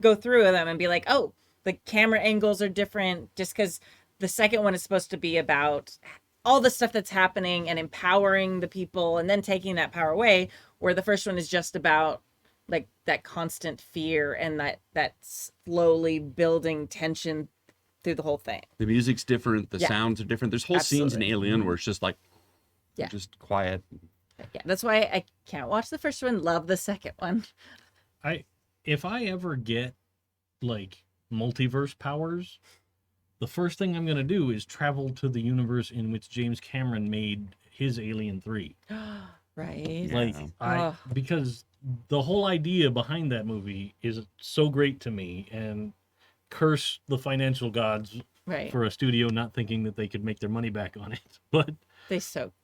go through them and be like, oh, the camera angles are different. Just because the second one is supposed to be about all the stuff that's happening and empowering the people and then taking that power away, where the first one is just about like that constant fear and that slowly building tension through the whole thing. The music's different, the sounds are different. There's whole scenes in Alien where it's just like Yeah. Just quiet. Yeah, that's why I can't watch the first one. Love the second one. If I ever get like multiverse powers, the first thing I'm gonna do is travel to the universe in which James Cameron made his Alien 3. Right. Yeah. Like Ugh. because the whole idea behind that movie is so great to me, and curse the financial gods Right. for a studio not thinking that they could make their money back on it. But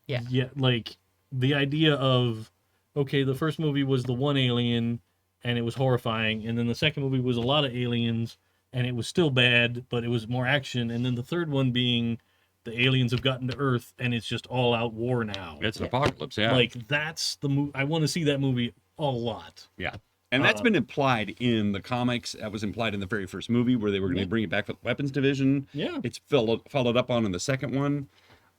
Yeah. like the idea of, okay, the first movie was the one alien and it was horrifying, and then the second movie was a lot of aliens and it was still bad, but it was more action, and then the third one being the aliens have gotten to Earth and it's just all out war now. It's an apocalypse, yeah. Like that's the movie. I want to see that movie a lot. Yeah. And that's been implied in the comics. That was implied in the very first movie where they were going to bring it back for the weapons division. Yeah. It's followed up on in the second one.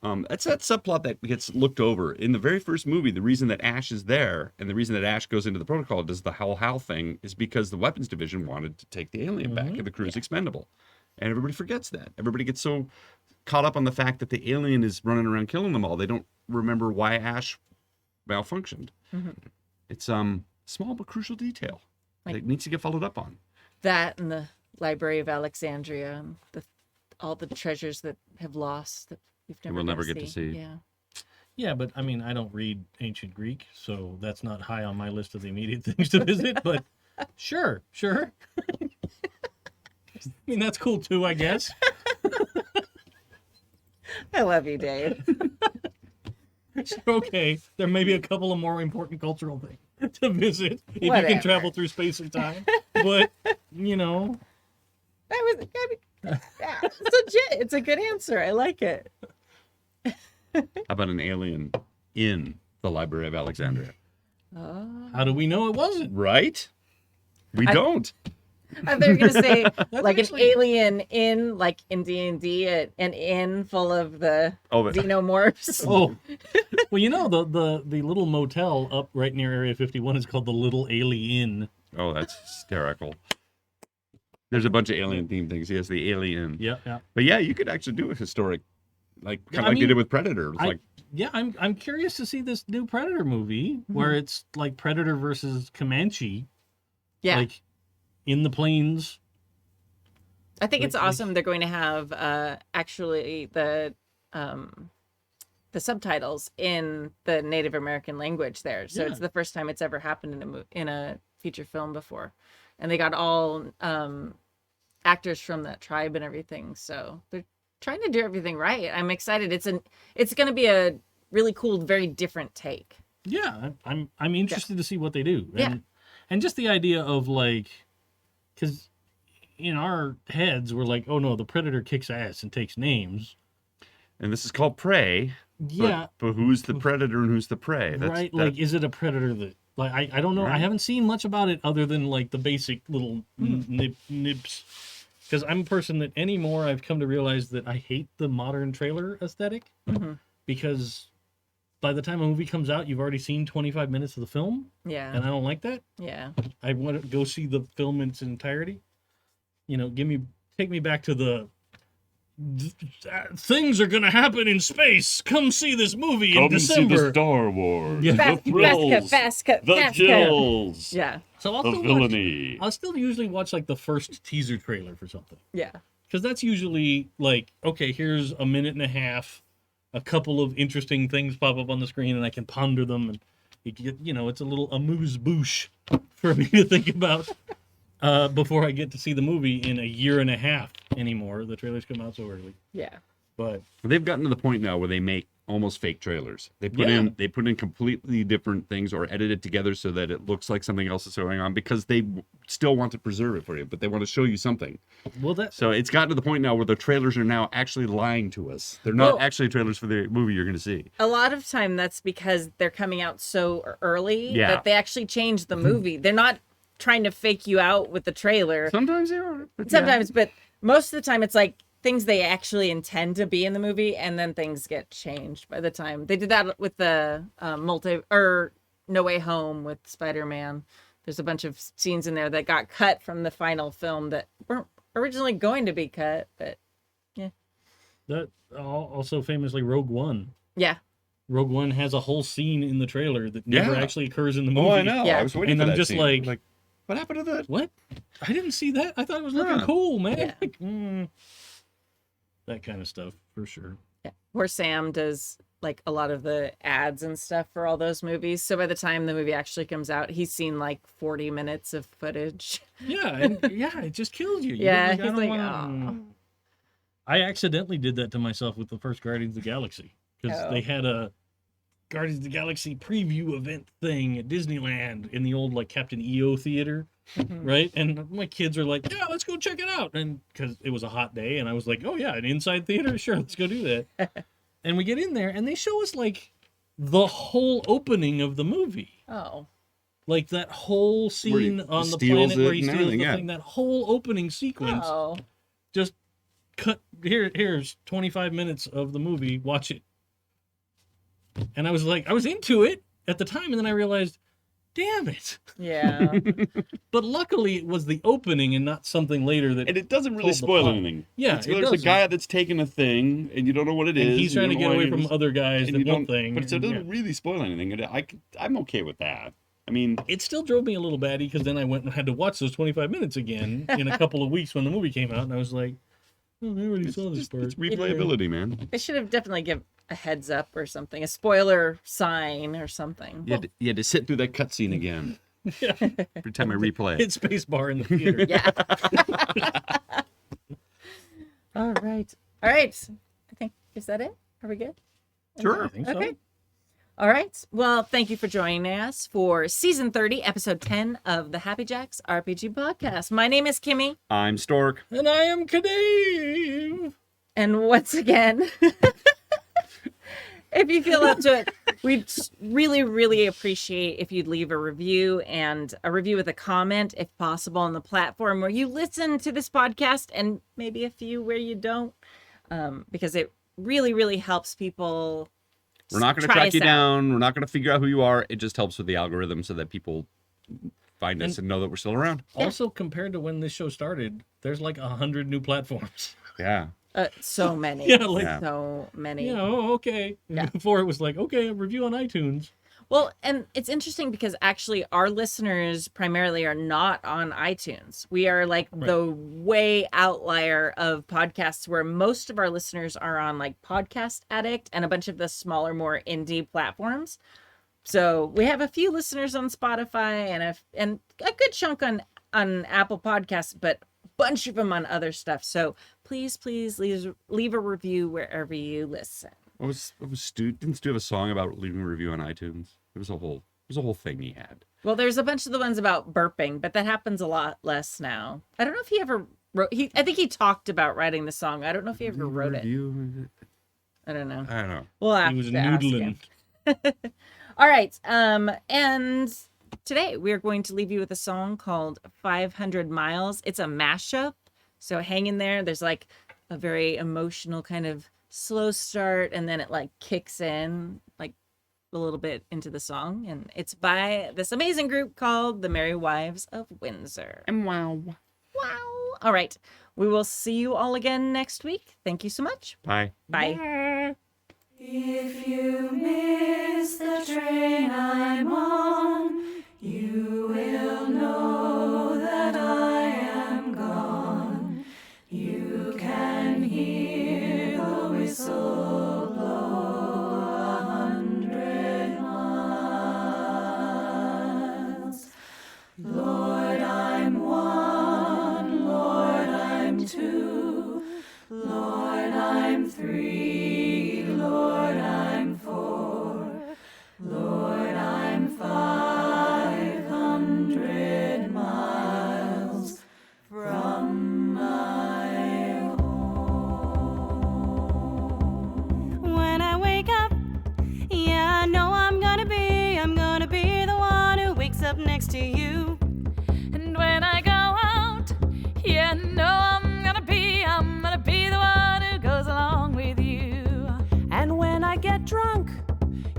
That's that subplot that gets looked over. In the very first movie, the reason that Ash is there and the reason that Ash goes into the protocol, does the Hal thing, is because the weapons division wanted to take the alien back and the crew's expendable. And everybody forgets that. Everybody gets so caught up on the fact that the alien is running around killing them all. They don't remember why Ash malfunctioned. It's small but crucial detail that needs to get followed up on. That and the Library of Alexandria, and all the treasures that have lost that we'll never get to see. Yeah. Yeah, but I mean, I don't read ancient Greek, so that's not high on my list of the immediate things to visit, but sure. I mean, that's cool too, I guess. I love you, Dave. Okay, there may be a couple of more important cultural things to visit if you Whatever. can travel through space and time. But, you know, That was yeah, it's legit. It's a good answer. I like it. How about an alien in the Library of Alexandria? how do we know it wasn't? Right? We don't. I thought you were gonna say like actually- an alien in like in D&D, an inn full of the Oh, but xenomorphs. Oh, well, you know, the little motel up right near Area 51 is called the Little Alien. oh, that's hysterical. There's a bunch of alien themed things. Yes, the alien. Yeah. But yeah, you could actually do a historic, like kind of Yeah, I like they mean, did with Predator. It's like Yeah, I'm curious to see this new Predator movie where it's like Predator versus Comanche, Yeah, like in the plains. I think it's like- awesome. They're going to have actually the subtitles in the Native American language there. So Yeah. it's the first time it's ever happened in a feature film before, and they got all actors from that tribe and everything. So they're trying to do everything right. I'm excited. It's going to be a really cool, very different take. Yeah, I'm interested to see what they do. Yeah. And just the idea of like, because in our heads we're like, oh no, the Predator kicks ass and takes names. and this is called Prey. Yeah, But who's the predator and who's the prey? right. Like, is it a Predator that? Like, I don't know. I Right. haven't seen much about it other than like the basic little nips. Because I'm a person that anymore I've come to realize that I hate the modern trailer aesthetic. Because by the time a movie comes out, you've already seen 25 minutes of the film, Yeah, and I don't like that. yeah. I want to go see the film in its entirety. You know, take me back to the things are gonna happen in space. Come see this movie in December. Star Wars. Yeah. Fast cut. Yeah, So I'll still usually watch like the first teaser trailer for something, yeah. because that's usually like, okay, here's a minute and a half, a couple of interesting things pop up on the screen, and I can ponder them, and it's a little amuse-bouche for me to think about before I get to see the movie in a year and a half anymore. The trailers come out so early, Yeah. but They've gotten to the point now where they make almost fake trailers. They put in completely different things or edit it together so that it looks like something else is going on because they still want to preserve it for you, but they want to show you something. well, that So it's gotten to the point now where the trailers are now actually lying to us. They're not Well- actually trailers for the movie you're going to see. A lot of time that's because they're coming out so early Yeah. that they actually change the movie. They're not trying to fake you out with the trailer. Sometimes they are. But Sometimes, but most of the time it's like things they actually intend to be in the movie, and then things get changed by the time. They did that with the No Way Home with Spider-Man. There's a bunch of scenes in there that got cut from the final film that weren't originally going to be cut, but also famously Rogue One. yeah. Rogue One has a whole scene in the trailer that never Yeah. actually occurs in the movie. Oh, I know. Yeah. I was waiting And for I'm that just scene. like, what happened to that? what? I didn't see that. I thought it was looking Huh. cool, man. Yeah. Like, that kind of stuff, for sure. Yeah. Where Sam does like a lot of the ads and stuff for all those movies. So by the time the movie actually comes out, he's seen like 40 minutes of footage. Yeah, and yeah, it just kills you. Yeah, You're he's like, wanna- I accidentally did that to myself with the first Guardians of the Galaxy because Oh. they had a Guardians of the Galaxy preview event thing at Disneyland in the old like Captain EO theater, right? And my kids are like, "Yeah, let's go check it out." And because it was a hot day, and I was like, "Oh yeah, an inside theater, sure, let's go do that." And we get in there, and they show us like the whole opening of the movie. Oh. Like that whole Where scene he on the steals planet where it he and steals the everything, yeah. thing, that whole opening sequence, Oh. just cut. Here's 25 minutes of the movie. Watch it. And I was like, I was into it at the time, and then I realized, damn it. Yeah. But luckily, it was the opening and not something later that. And it doesn't really Told the spoil plot. anything. Yeah, It's, it there's a doesn't. guy that's taking a thing, and you don't know what it is. and he's trying to you get don't know away what from it is, other guys and that you want don't. thing. But it and, doesn't yeah. really spoil anything. And I'm okay with that. I mean, It still drove me a little batty because then I went and had to watch those 25 minutes again in a couple of weeks when the movie came out, and I was like, oh, I already saw this part. it's replayability, man. They should have definitely give a heads up or something, a spoiler sign or something. You had to sit through that cutscene again Yeah. every time I replay it. Hit spacebar in the theater. Yeah. All right. All right. I think, is that it? Are we good? Sure. I think so. Okay. All right. Well, thank you for joining us for season 30, episode 10 of the Happy Jacks RPG podcast. My name is Kimmy. I'm Stork. And I am Kadave. And once again, if you feel up to it, we'd really, really appreciate if you'd leave a review and a review with a comment, if possible, on the platform where you listen to this podcast, and maybe a few where you don't, because it really, really helps people. We're not going to try track us you out. down. We're not going to figure out who you are. It just helps with the algorithm so that people find us and know that we're still around. Also, compared to when this show started, there's like 100 new platforms. Yeah. So many. Yeah, like- Yeah. So many. Yeah, oh, okay. Yeah. Before it was like, okay, a review on iTunes. Well, and it's interesting because actually our listeners primarily are not on iTunes. We are like the way outlier of podcasts where most of our listeners are on like Podcast Addict and a bunch of the smaller, more indie platforms. So we have a few listeners on Spotify and a good chunk on Apple Podcasts, but a bunch of them on other stuff. So please leave a review wherever you listen. Didn't Stu have a song about leaving a review on iTunes? It was a whole thing he had. Well, there's a bunch of the ones about burping, but that happens a lot less now. I don't know if he ever wrote. I think he talked about writing the song. I don't know if he ever wrote it. I don't know. I don't know. We'll have He was to ask him. noodling. All right. And today we are going to leave you with a song called 500 Miles. It's a mashup. So hang in there. There's like a very emotional kind of slow start, and then it like kicks in like a little bit into the song. And it's by this amazing group called the Merry Wives of Windsor. And wow. Wow. All right. We will see you all again next week. Thank you so much. Bye. Bye. If you miss the train I'm on, you will know that I am gone. You can hear the whistle blow 100 miles. Lord, I'm one, Lord, I'm two, Lord, I'm three, Lord, I'm four, Lord, I'm 500 miles from my home. When I wake up, yeah, I know I'm gonna be the one who wakes up next to you. And when I go out, yeah, I know I'm gonna be the one who goes along with you. And when I get drunk,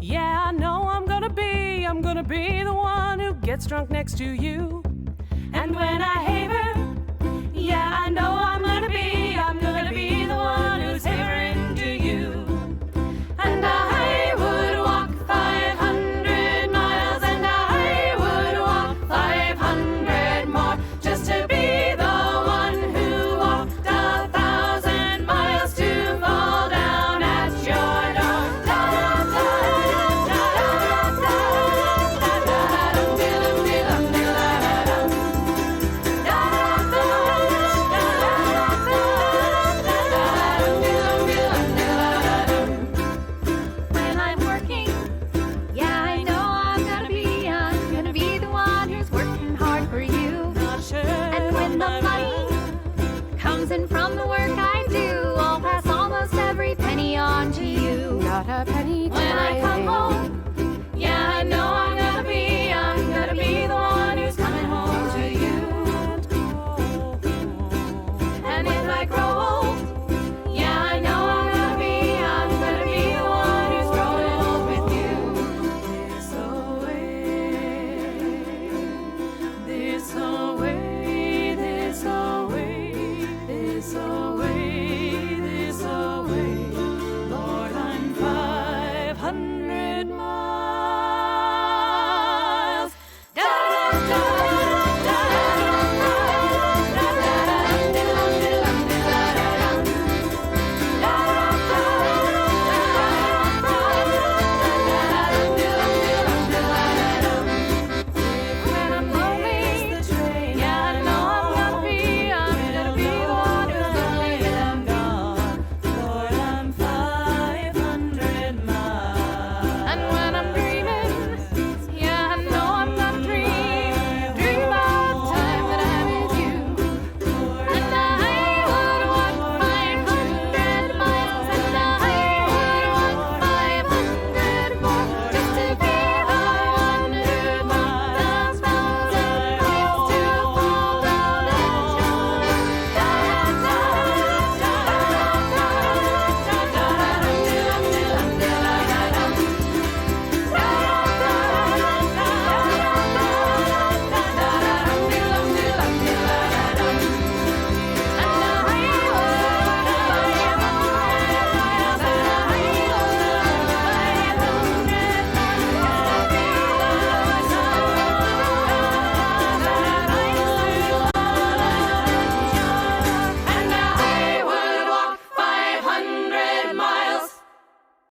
yeah, I know I'm gonna be the one who gets drunk next to you. And when I haver, yeah, I know I'm gonna be the one who's havering to you. And I would got a penny When I time.